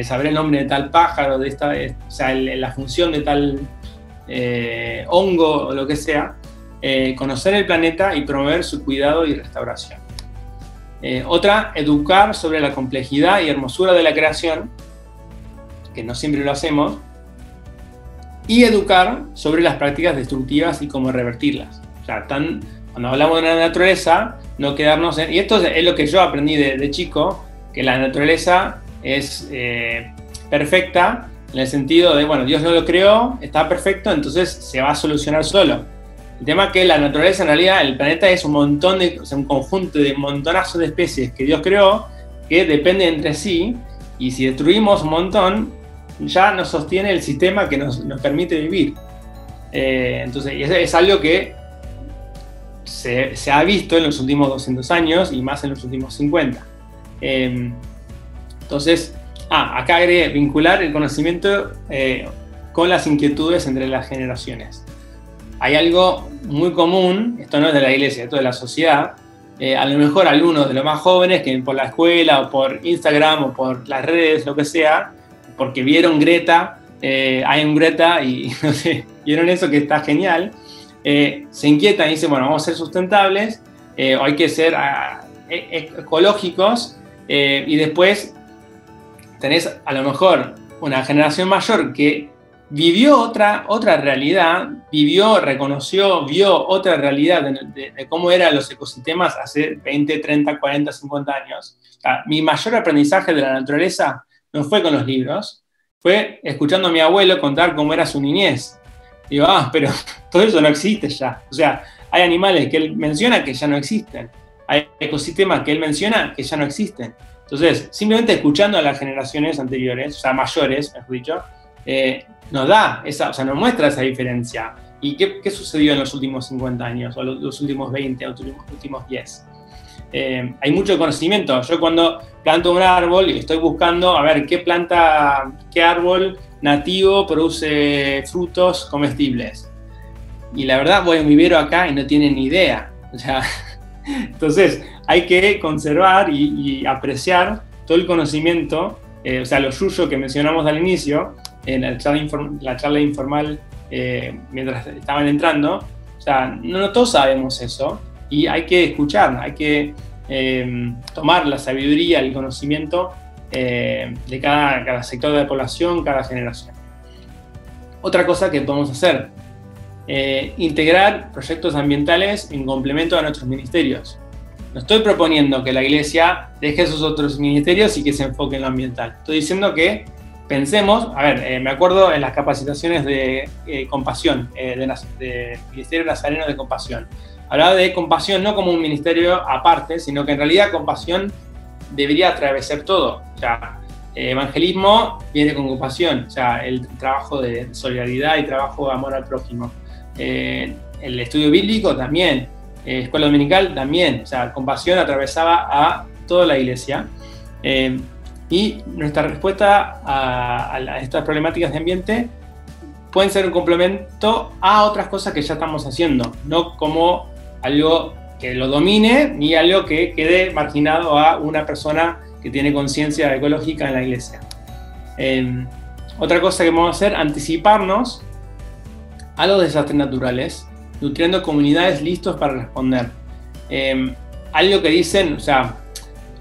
saber el nombre de tal pájaro, la función de tal hongo o lo que sea, conocer el planeta y promover su cuidado y restauración. Otra, educar sobre la complejidad y hermosura de la creación, que no siempre lo hacemos, y educar sobre las prácticas destructivas y cómo revertirlas. O sea, cuando hablamos de la naturaleza, no quedarnos y esto es lo que yo aprendí de chico, que la naturaleza es perfecta, en el sentido de, bueno, Dios no lo creó, está perfecto, entonces se va a solucionar solo. El tema es que la naturaleza, en realidad, el planeta es un conjunto de montonazos de especies que Dios creó, que dependen entre sí, y si destruimos un montón, ya nos sostiene el sistema que nos permite vivir. Entonces, es algo que se ha visto en los últimos 200 años y más en los últimos 50. Entonces, acá agregué vincular el conocimiento con las inquietudes entre las generaciones. Hay algo muy común, esto no es de la iglesia, esto es de la sociedad. A lo mejor algunos de los más jóvenes que por la escuela o por Instagram o por las redes, lo que sea, porque vieron Greta, hay un Greta y no sé, vieron eso que está genial, se inquietan y dicen, bueno, vamos a ser sustentables, o hay que ser ecológicos, y después tenés a lo mejor una generación mayor que vivió otra realidad, reconoció, vio otra realidad de cómo eran los ecosistemas hace 20, 30, 40, 50 años. O sea, mi mayor aprendizaje de la naturaleza no fue con los libros, fue escuchando a mi abuelo contar cómo era su niñez. Digo, pero todo eso no existe ya. O sea, hay animales que él menciona que ya no existen. Hay ecosistemas que él menciona que ya no existen. Entonces, simplemente escuchando a las generaciones anteriores, o sea, mayores, mejor dicho, nos da esa, o sea, nos muestra esa diferencia. ¿Y qué sucedió en los últimos 50 años, o los últimos 20, o los últimos 10? Hay mucho conocimiento. Yo cuando planto un árbol estoy buscando, a ver, qué árbol nativo produce frutos comestibles. Y la verdad, voy a un vivero acá y no tienen ni idea. O sea, entonces, hay que conservar y apreciar todo el conocimiento, o sea, los yuyos que mencionamos al inicio, en la charla informal mientras estaban entrando. O sea, no todos sabemos eso y hay que escuchar, hay que tomar la sabiduría, el conocimiento de cada sector de la población, cada generación. Otra cosa que podemos hacer, integrar proyectos ambientales en complemento a nuestros ministerios. No estoy proponiendo que la iglesia deje esos otros ministerios y que se enfoque en lo ambiental. Estoy diciendo que pensemos, me acuerdo en las capacitaciones de compasión, de Ministerio Nazareno de Compasión. Hablaba de compasión no como un ministerio aparte, sino que en realidad compasión debería atravesar todo. O sea, evangelismo viene con compasión, o sea, el trabajo de solidaridad y trabajo de amor al prójimo. El estudio bíblico también, escuela dominical también, o sea, compasión atravesaba a toda la iglesia. Y nuestra respuesta a estas problemáticas de ambiente pueden ser un complemento a otras cosas que ya estamos haciendo, no como algo que lo domine ni algo que quede marginado a una persona que tiene conciencia ecológica en la iglesia. Otra cosa que vamos a hacer, anticiparnos a los desastres naturales, nutriendo comunidades listos para responder. Algo que dicen, o sea,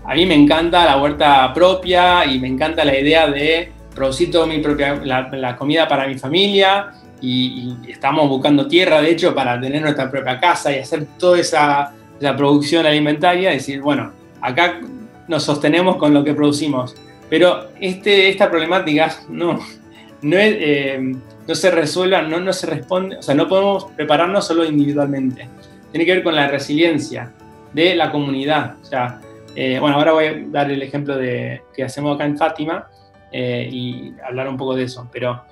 a mí me encanta la huerta propia y me encanta la idea de producir toda mi propia la comida para mi familia y estamos buscando tierra, de hecho, para tener nuestra propia casa y hacer toda esa producción alimentaria, decir, bueno, acá nos sostenemos con lo que producimos. Pero esta problemática no se resuelve, no se responde, o sea, no podemos prepararnos solo individualmente. Tiene que ver con la resiliencia de la comunidad. O sea, ahora voy a dar el ejemplo que hacemos acá en Fátima y hablar un poco de eso, pero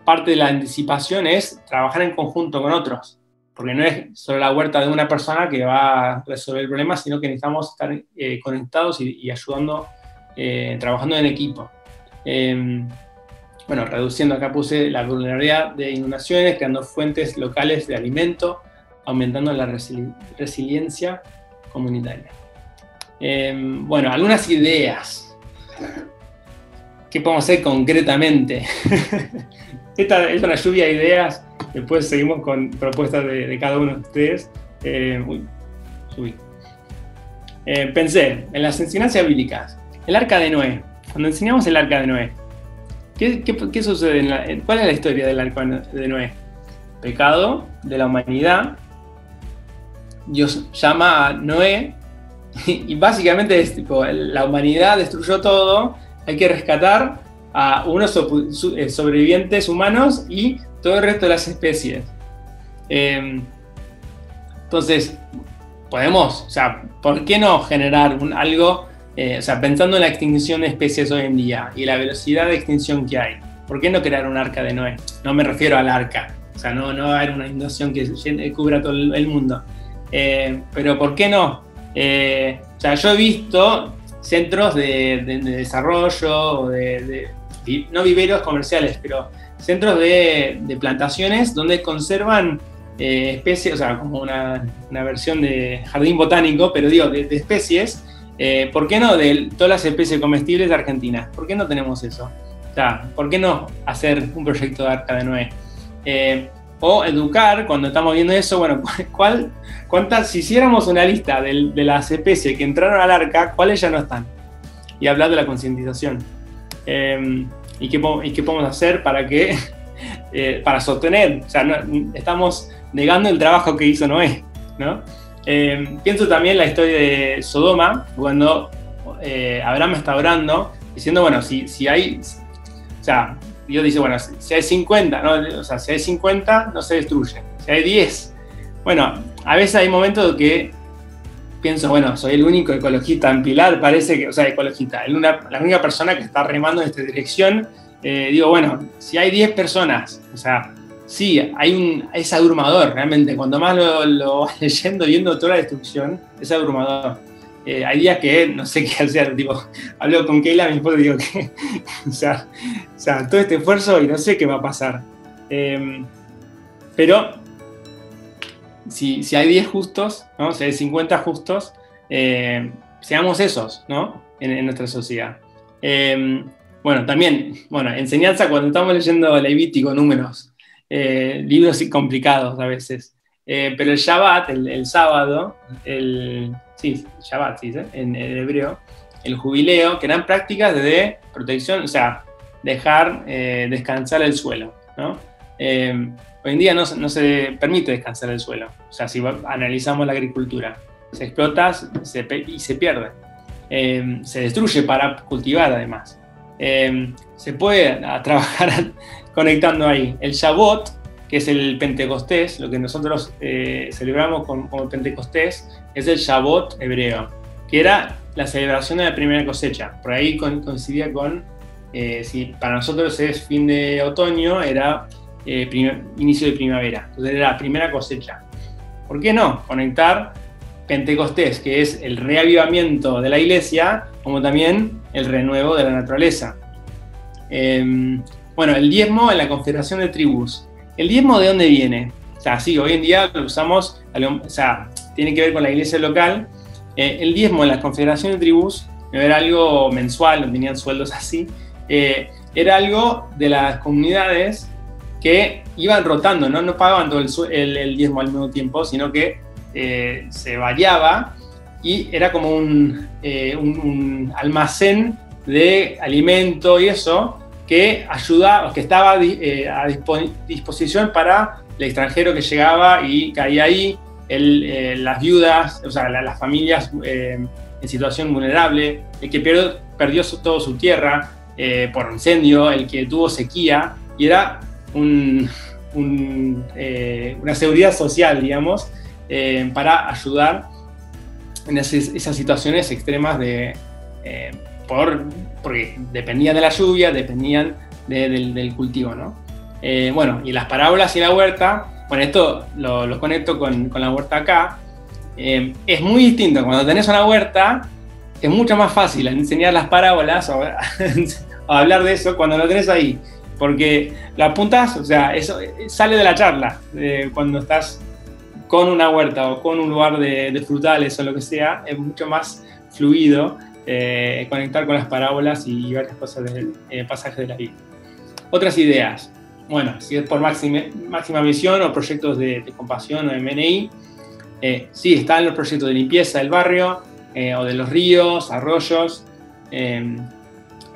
parte de la anticipación es trabajar en conjunto con otros, porque no es solo la huerta de una persona que va a resolver el problema, sino que necesitamos estar conectados y ayudando, trabajando en equipo. Reduciendo, acá puse la vulnerabilidad de inundaciones, creando fuentes locales de alimento, aumentando la resiliencia comunitaria. Algunas ideas. ¿Qué podemos hacer concretamente? Esta es una lluvia de ideas. Después seguimos con propuestas de cada uno de ustedes. Pensé en las enseñanzas bíblicas. El arca de Noé. Cuando enseñamos el arca de Noé, ¿qué sucede? ¿Cuál es la historia del arca de Noé? Pecado de la humanidad. Dios llama a Noé y básicamente es tipo, la humanidad destruyó todo, hay que rescatar a unos sobrevivientes humanos y todo el resto de las especies. Entonces, podemos, o sea, ¿por qué no generar algo, pensando en la extinción de especies hoy en día y la velocidad de extinción que hay? ¿Por qué no crear un arca de Noé? No me refiero al arca, o sea, no va a haber una inundación que cubra todo el mundo. pero ¿por qué no? O sea, yo he visto centros de desarrollo, o no viveros comerciales, pero centros de plantaciones donde conservan especies, o sea, como una versión de jardín botánico, pero digo, de especies. ¿Por qué no de todas las especies comestibles de Argentina? ¿Por qué no tenemos eso? O sea, ¿por qué no hacer un proyecto de Arca de Noé? O educar, cuando estamos viendo eso, bueno, si hiciéramos una lista de las especies que entraron al arca, ¿cuáles ya no están? Y hablar de la concientización. ¿Y qué podemos hacer para sostener? O sea, estamos negando el trabajo que hizo Noé, ¿no? Pienso también en la historia de Sodoma, cuando Abraham está orando, diciendo, bueno, si hay, o sea, Dios dice, bueno, si hay 50, ¿no? O sea, si hay 50, no se destruye. Si hay 10, bueno, a veces hay momentos que pienso, bueno, soy el único ecologista en Pilar, parece que, o sea, ecologista, la única persona que está remando en esta dirección. Digo, bueno, si hay 10 personas, o sea, sí, es abrumador, realmente. Cuando más lo vas leyendo, viendo toda la destrucción, es abrumador. Hay días que no sé qué hacer, tipo, hablo con Keila, mi esposa, y digo que, o sea, todo este esfuerzo y no sé qué va a pasar. Pero, si hay 10 justos, ¿no? Si hay 50 justos, seamos esos, ¿no? En nuestra sociedad. Bueno, también, enseñanza cuando estamos leyendo Levítico, Números, libros complicados a veces. Pero el Shabbat, el sábado, Shabbat, ¿sí? En hebreo, el jubileo, que eran prácticas de protección, o sea, dejar descansar el suelo, ¿no? Hoy en día no se permite descansar el suelo. O sea, si analizamos la agricultura, se explota y se pierde. Se destruye para cultivar, además. Se puede trabajar conectando ahí. El Shavuot, que es el Pentecostés, lo que nosotros celebramos como el Pentecostés, es el Shavuot hebreo, que era la celebración de la primera cosecha. Por ahí coincidía con, si para nosotros es fin de otoño, era inicio de primavera. Entonces era la primera cosecha. ¿Por qué no conectar Pentecostés, que es el reavivamiento de la iglesia, como también el renuevo de la naturaleza? Bueno, el diezmo en la confederación de tribus. ¿El diezmo de dónde viene? O sea, sí, hoy en día lo usamos, o sea, tiene que ver con la iglesia local. El diezmo en la confederación de tribus no era algo mensual, no tenían sueldos así. Era algo de las comunidades que iban rotando, no pagaban todo el diezmo al mismo tiempo, sino que se variaba y era como un almacén de alimento y eso, que estaba a disposición para el extranjero que llegaba y caía ahí, las viudas, o sea, las familias en situación vulnerable, el que perdió toda su tierra por incendio, el que tuvo sequía, y era una seguridad social, digamos, para ayudar en esas situaciones extremas porque dependían de la lluvia, dependían del cultivo, ¿no? Bueno, y las parábolas y la huerta, bueno, esto lo conecto con la huerta acá. Es muy distinto. Cuando tenés una huerta, es mucho más fácil enseñar las parábolas o hablar de eso cuando lo tenés ahí, porque lo apuntás, o sea, eso sale de la charla. Cuando estás con una huerta o con un lugar de frutales o lo que sea, es mucho más fluido conectar con las parábolas y varias cosas del pasaje de la Biblia. Otras ideas. Bueno, si es por máxima misión o proyectos de compasión o de MNI, sí, están los proyectos de limpieza del barrio o de los ríos, arroyos,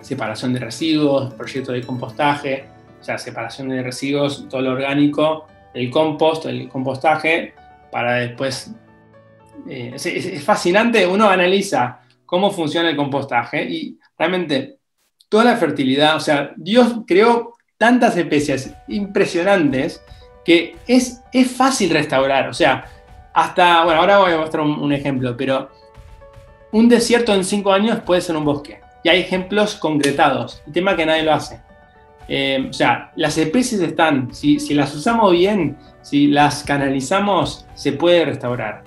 separación de residuos, proyectos de compostaje, o sea, separación de residuos, todo lo orgánico, el compostaje, para después... es fascinante, uno analiza cómo funciona el compostaje y realmente toda la fertilidad, o sea, Dios creó tantas especies impresionantes que es fácil restaurar, o sea, hasta, bueno, ahora voy a mostrar un ejemplo, pero un desierto en 5 años puede ser un bosque, y hay ejemplos concretados, el tema que nadie lo hace. O sea, las especies están, si las usamos bien, si las canalizamos, se puede restaurar.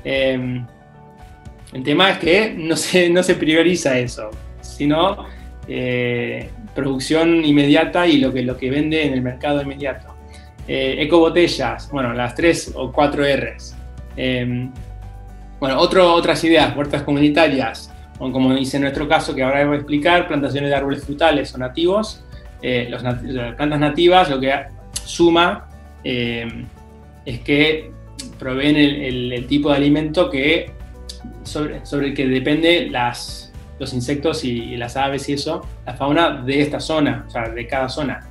El tema es que no se prioriza eso, sino producción inmediata y lo que vende en el mercado inmediato. Ecobotellas, bueno, las 3 o 4 Rs. Bueno, otras ideas, huertas comunitarias, o como dice en nuestro caso, que ahora voy a explicar, plantaciones de árboles frutales o nativos. Las plantas nativas lo que suma es que proveen el tipo de alimento sobre el que depende los insectos y las aves y eso, la fauna de esta zona, o sea, de cada zona.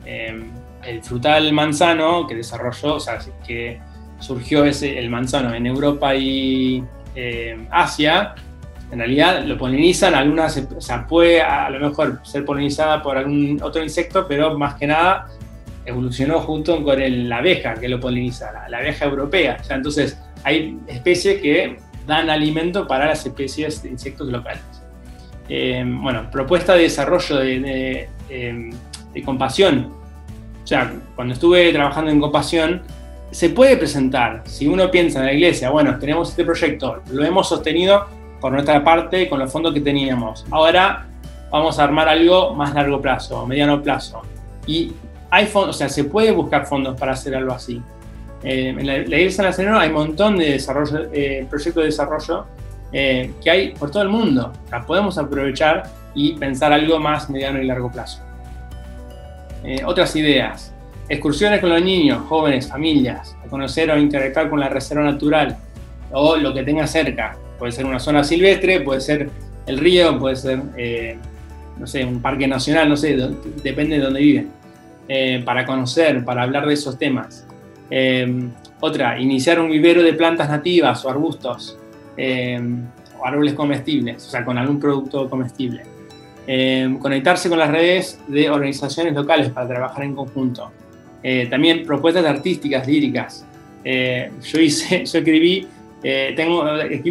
El frutal manzano que desarrolló, o sea, que surgió el manzano en Europa y Asia, en realidad lo polinizan algunas, o sea, puede a lo mejor ser polinizada por algún otro insecto, pero más que nada evolucionó junto con la abeja que lo poliniza, la abeja europea. O sea, entonces hay especies que dan alimento para las especies de insectos locales. Bueno, propuesta de desarrollo de compasión. O sea, cuando estuve trabajando en compasión, se puede presentar. Si uno piensa en la iglesia, bueno, tenemos este proyecto, lo hemos sostenido por nuestra parte con los fondos que teníamos. Ahora vamos a armar algo más largo plazo, mediano plazo. Y hay fondos, o sea, se puede buscar fondos para hacer algo así. En la Iglesia Nacional hay un montón de proyectos de desarrollo que hay por todo el mundo. O sea, podemos aprovechar y pensar algo más mediano y largo plazo. Otras ideas. Excursiones con los niños, jóvenes, familias, a conocer o interactuar con la reserva natural o lo que tenga cerca. Puede ser una zona silvestre, puede ser el río, puede ser, no sé, un parque nacional, no sé, depende de dónde viven. Para conocer, para hablar de esos temas. Otra, iniciar un vivero de plantas nativas o arbustos o árboles comestibles, o sea, con algún producto comestible. Conectarse con las redes de organizaciones locales para trabajar en conjunto. También propuestas artísticas, líricas. Yo escribí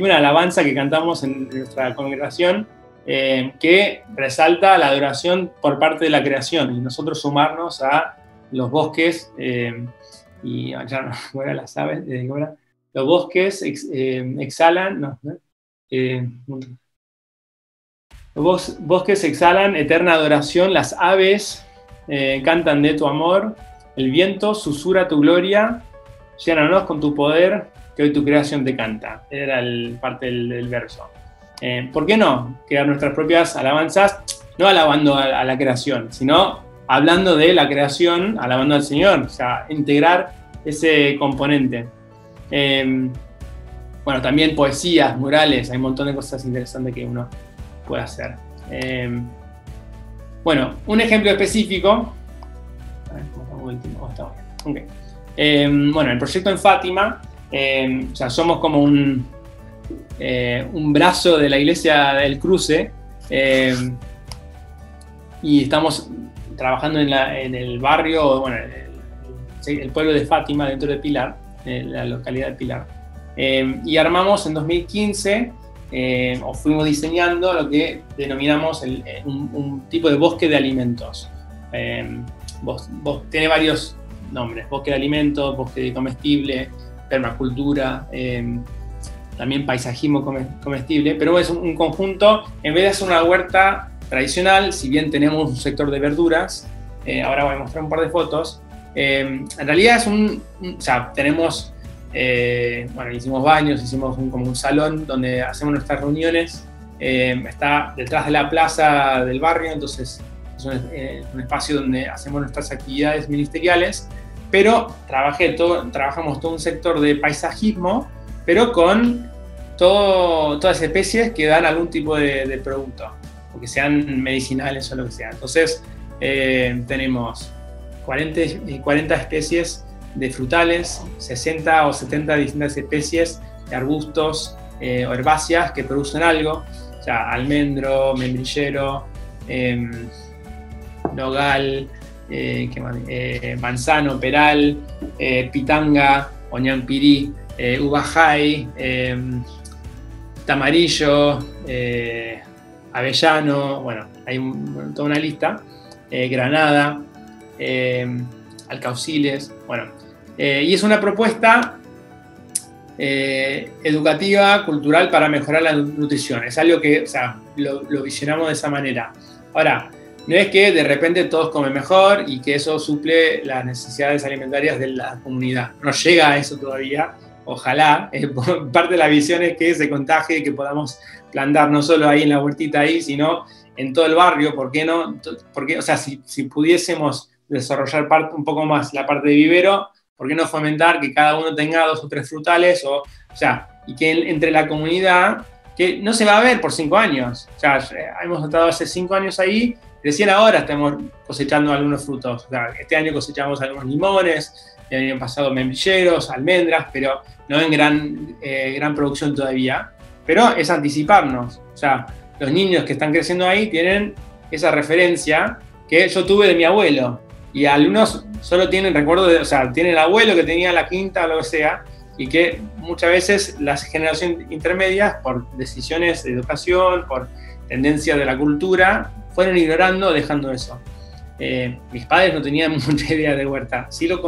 una alabanza que cantamos en nuestra congregación que resalta la adoración por parte de la creación y nosotros sumarnos a los bosques y ya no voy a las aves, los bosques exhalan, los bosques exhalan eterna adoración, las aves cantan de tu amor, el viento susurra tu gloria, llénanos con tu poder, que hoy tu creación te canta. Era parte del verso. ¿Por qué no crear nuestras propias alabanzas? No alabando a la creación, sino hablando de la creación, alabando al Señor, o sea, integrar ese componente. Bueno, también poesías, murales, hay un montón de cosas interesantes que uno puede hacer. Bueno, un ejemplo específico. A ver, ¿cómo estamos? Okay. Bueno, el proyecto en Fátima, o sea, somos como un brazo de la Iglesia del Cruce y estamos trabajando en el barrio, bueno, el pueblo de Fátima, dentro de Pilar, la localidad de Pilar. Y armamos en 2015, o fuimos diseñando lo que denominamos un tipo de bosque de alimentos. Tiene varios nombres: bosque de alimentos, bosque de comestible, permacultura, también paisajismo comestible, pero es un conjunto. En vez de hacer una huerta tradicional, si bien tenemos un sector de verduras, ahora voy a mostrar un par de fotos, en realidad es o sea, tenemos, bueno, hicimos baños, hicimos como un salón donde hacemos nuestras reuniones, está detrás de la plaza del barrio, entonces es un espacio donde hacemos nuestras actividades ministeriales, pero trabajamos todo un sector de paisajismo, pero con todas especies que dan algún tipo de producto, o que sean medicinales o lo que sea. Entonces tenemos 40 especies de frutales, 60 o 70 distintas especies de arbustos o herbáceas que producen algo, o sea, almendro, membrillo, nogal, manzano, peral, pitanga, oñampirí, ubajay, tamarillo, avellano, bueno, hay toda una lista, granada, alcauciles, bueno, y es una propuesta educativa, cultural para mejorar la nutrición. Es algo que, o sea, lo visionamos de esa manera. Ahora, no es que de repente todos comen mejor y que eso suple las necesidades alimentarias de la comunidad. No llega a eso todavía. Ojalá. Parte de la visión es que se contagie y que podamos plantar no solo ahí en la huertita ahí, sino en todo el barrio. ¿Por qué no? Porque, o sea, si pudiésemos desarrollar un poco más la parte de vivero, ¿por qué no fomentar que cada uno tenga 2 o 3 frutales? O sea, y que entre la comunidad, que no se va a ver por 5 años. O sea, hemos estado hace 5 años ahí, recién ahora estamos cosechando algunos frutos. O sea, este año cosechamos algunos limones, el año pasado membilleros, almendras, pero no en gran producción todavía. Pero es anticiparnos. O sea, los niños que están creciendo ahí tienen esa referencia que yo tuve de mi abuelo. Y algunos solo tienen recuerdo o sea, tienen el abuelo que tenía la quinta o lo que sea, y que muchas veces las generaciones intermedias, por decisiones de educación, por tendencias de la cultura, fueron ignorando, dejando eso. Mis padres no tenían mucha idea de huerta. Sí lo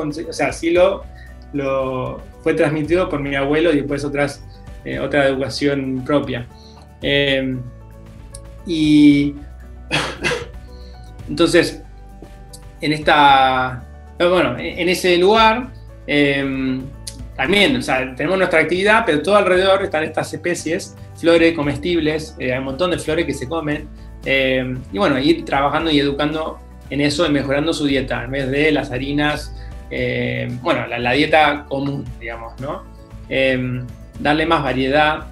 fue transmitido por mi abuelo y después otra educación propia. Y entonces, en ese lugar, también, o sea, tenemos nuestra actividad, pero todo alrededor están estas especies, flores comestibles, hay un montón de flores que se comen, y bueno, ir trabajando y educando en eso y mejorando su dieta, en vez de las harinas, la dieta común, digamos, ¿no? Darle más variedad,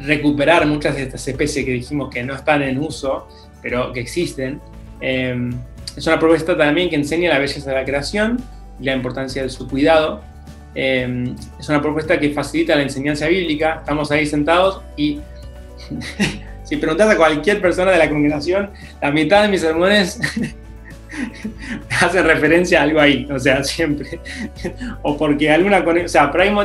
recuperar muchas de estas especies que dijimos que no están en uso, pero que existen. Es una propuesta también que enseña la belleza de la creación y la importancia de su cuidado. Es una propuesta que facilita la enseñanza bíblica. Estamos ahí sentados y si preguntas a cualquier persona de la congregación, la mitad de mis sermones hacen referencia a algo ahí, o sea, siempre. O porque o sea, pero hay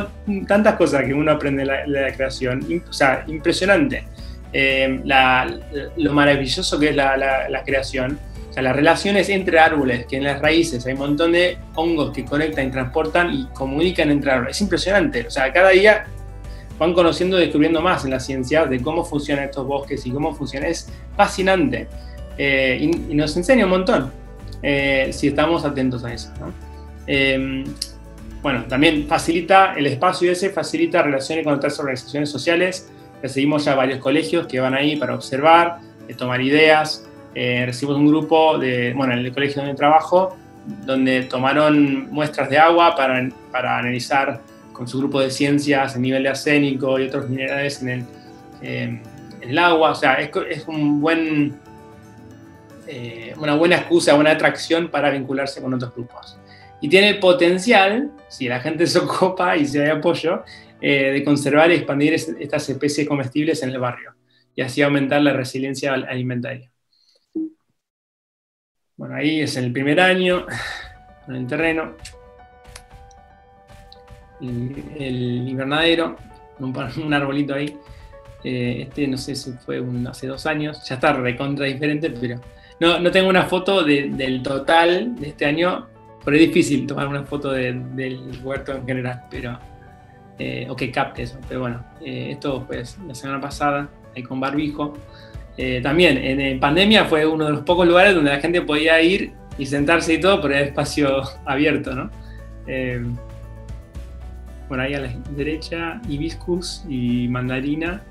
tantas cosas que uno aprende de la creación, o sea, impresionante. Lo maravilloso que es la creación. O sea, las relaciones entre árboles, que en las raíces hay un montón de hongos que conectan y transportan y comunican entre árboles. Es impresionante. O sea, cada día van conociendo y descubriendo más en la ciencia de cómo funcionan estos bosques y cómo funciona. Es fascinante. Y nos enseña un montón si estamos atentos a eso, ¿no? También facilita el espacio ese, facilita relaciones con otras organizaciones sociales. Recibimos ya varios colegios que van ahí para observar, tomar ideas. Recibimos un grupo en el colegio donde trabajo, donde tomaron muestras de agua para analizar con su grupo de ciencias el nivel de arsénico y otros minerales en el agua. O sea, es una buena excusa, una atracción para vincularse con otros grupos. Y tiene el potencial, si la gente se ocupa y si hay apoyo, de conservar y expandir estas especies comestibles en el barrio y así aumentar la resiliencia alimentaria. Bueno, ahí es el primer año, en el terreno, el invernadero, un arbolito ahí. No sé si fue hace 2 años, ya está recontra diferente, pero no tengo una foto del total de este año, pero es difícil tomar una foto del huerto en general, pero o que capte eso. Pero bueno, esto pues la semana pasada, ahí con barbijo. También en pandemia fue uno de los pocos lugares donde la gente podía ir y sentarse y todo, pero era espacio abierto, ¿no? Ahí a la derecha, hibiscus y mandarina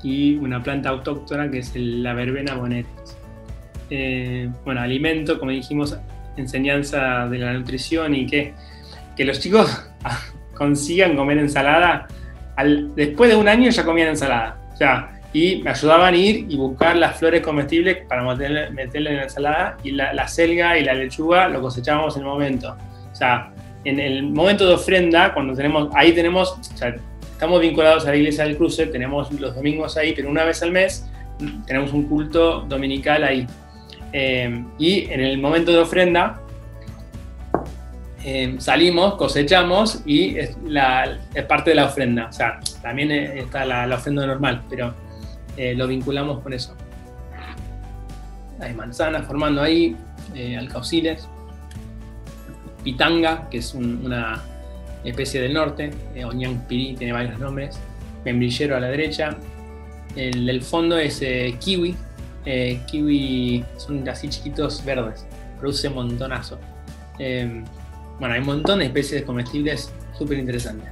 y una planta autóctona que es la verbena bonetis. Alimento, como dijimos, enseñanza de la nutrición y que los chicos consigan comer ensalada. Después de 1 año ya comían ensalada. O sea, y me ayudaban a ir y buscar las flores comestibles para meterle en la ensalada, y la selga y la lechuga lo cosechábamos en el momento. O sea, en el momento de ofrenda, cuando estamos vinculados a la Iglesia del Cruce, tenemos los domingos ahí, pero una vez al mes tenemos un culto dominical ahí. Y en el momento de ofrenda salimos, cosechamos y es parte de la ofrenda. O sea, también está la ofrenda normal, pero lo vinculamos con eso. Hay manzanas formando ahí, alcauciles, pitanga, que es una especie del norte, Oñán Pirí tiene varios nombres, membrillero a la derecha. El del fondo es kiwi. Kiwi son así chiquitos verdes, produce montonazo. Bueno, hay un montón de especies comestibles súper interesantes.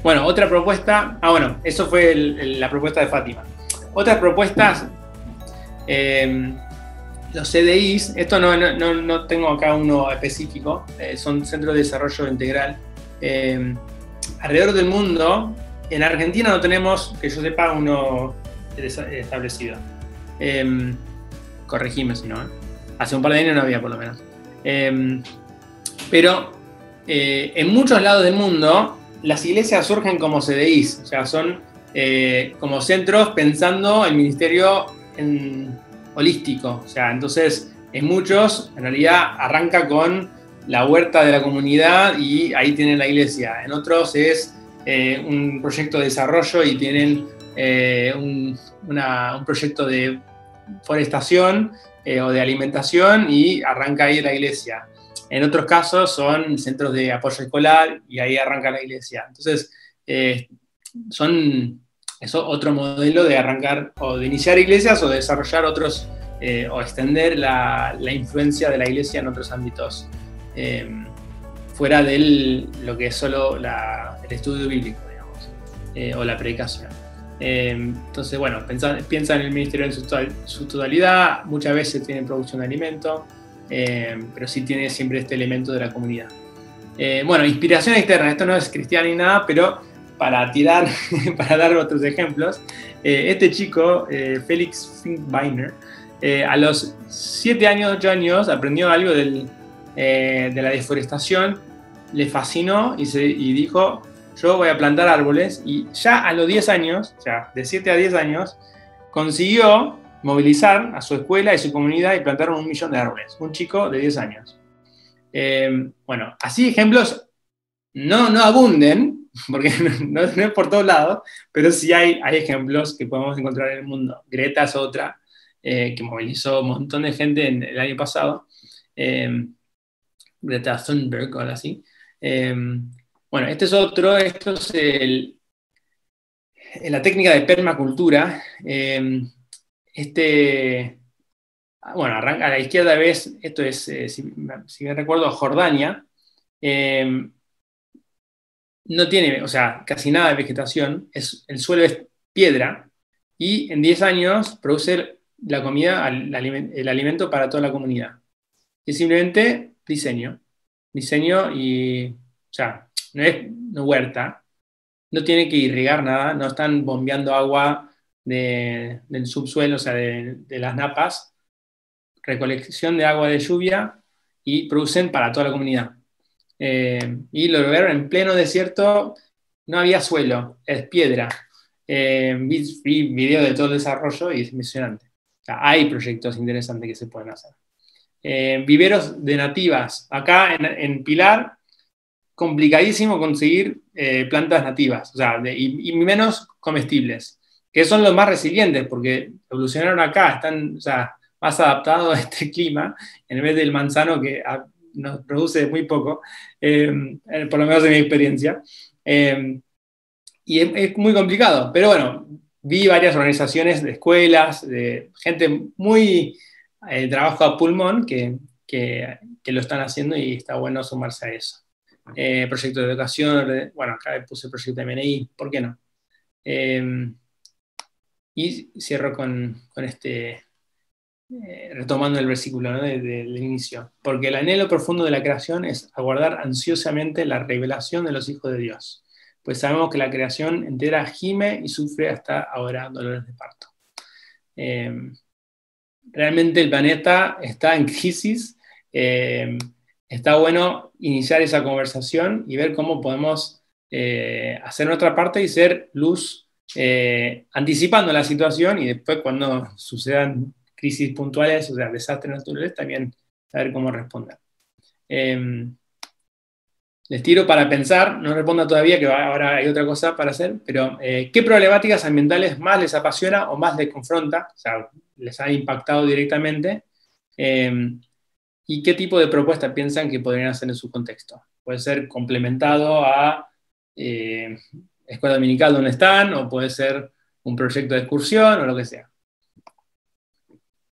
Bueno, otra propuesta. Bueno, eso fue la propuesta de Fátima. Otras propuestas, los CDIs, esto no tengo acá uno específico, son Centros de Desarrollo Integral. Alrededor del mundo, en Argentina no tenemos, que yo sepa, uno establecido. Corregime si no, hace un par de años no había, por lo menos. Pero en muchos lados del mundo las iglesias surgen como CDIs, o sea, son como centros pensando el ministerio holístico. O sea, entonces en muchos en realidad arranca con la huerta de la comunidad y ahí tienen la iglesia. En otros es un proyecto de desarrollo y tienen un proyecto de forestación o de alimentación y arranca ahí la iglesia. En otros casos son centros de apoyo escolar y ahí arranca la iglesia. Entonces, es otro modelo de arrancar o de iniciar iglesias o de desarrollar otros o extender la influencia de la iglesia en otros ámbitos fuera de lo que es solo el estudio bíblico, digamos, o la predicación. Entonces, bueno, piensa en el ministerio en su totalidad. Muchas veces tienen producción de alimento, pero sí tiene siempre este elemento de la comunidad. Bueno, inspiración externa. Esto no es cristiano ni nada, pero para dar otros ejemplos, este chico, Felix Finkbeiner, a los 7 años, 8 años, aprendió algo de la deforestación, le fascinó y dijo: yo voy a plantar árboles, y ya a los 10 años, o sea, de 7 a 10 años, consiguió movilizar a su escuela y su comunidad y plantaron 1 millón de árboles. Un chico de 10 años. Bueno, así ejemplos no abunden, porque no es por todos lados, pero sí hay ejemplos que podemos encontrar en el mundo. Greta es otra, que movilizó un montón de gente el año pasado. Greta Thunberg o algo así. Bueno, este es otro, esto es la técnica de permacultura. Bueno, arranca a la izquierda, ves, esto es, si me recuerdo, Jordania. No tiene, o sea, casi nada de vegetación, el suelo es piedra, y en 10 años produce la comida, el alimento para toda la comunidad. Es simplemente diseño y, o sea, no es huerta, no tiene que irrigar nada, no están bombeando agua del subsuelo, o sea, de las napas, recolección de agua de lluvia y producen para toda la comunidad. Y lo lograron en pleno desierto, no había suelo, es piedra. Vi videos de todo el desarrollo y es impresionante. O sea, hay proyectos interesantes que se pueden hacer. Viveros de nativas. Acá en Pilar, complicadísimo conseguir plantas nativas, o sea, y menos comestibles, que son los más resilientes, porque evolucionaron acá, están, o sea, más adaptados a este clima, en vez del manzano que nos produce muy poco, por lo menos en mi experiencia. Y es muy complicado, pero bueno, vi varias organizaciones de escuelas, de gente muy trabajo a pulmón que lo están haciendo y está bueno sumarse a eso. Proyecto de educación, bueno, acá puse proyecto de MNI, ¿por qué no? Y cierro con retomando el versículo, ¿no? del inicio. Porque el anhelo profundo de la creación es aguardar ansiosamente la revelación de los hijos de Dios, pues sabemos que la creación entera gime y sufre hasta ahora dolores de parto. Realmente el planeta está en crisis. Está bueno iniciar esa conversación y ver cómo podemos hacer nuestra parte y ser luz, anticipando la situación, y después cuando sucedan crisis puntuales, o sea, desastres naturales, también saber cómo responder. Les tiro para pensar, no responda todavía, que ahora hay otra cosa para hacer, pero ¿qué problemáticas ambientales más les apasiona o más les confronta? O sea, les ha impactado directamente. ¿Y qué tipo de propuesta piensan que podrían hacer en su contexto? Puede ser complementado a escuela dominical donde están, o puede ser un proyecto de excursión, o lo que sea.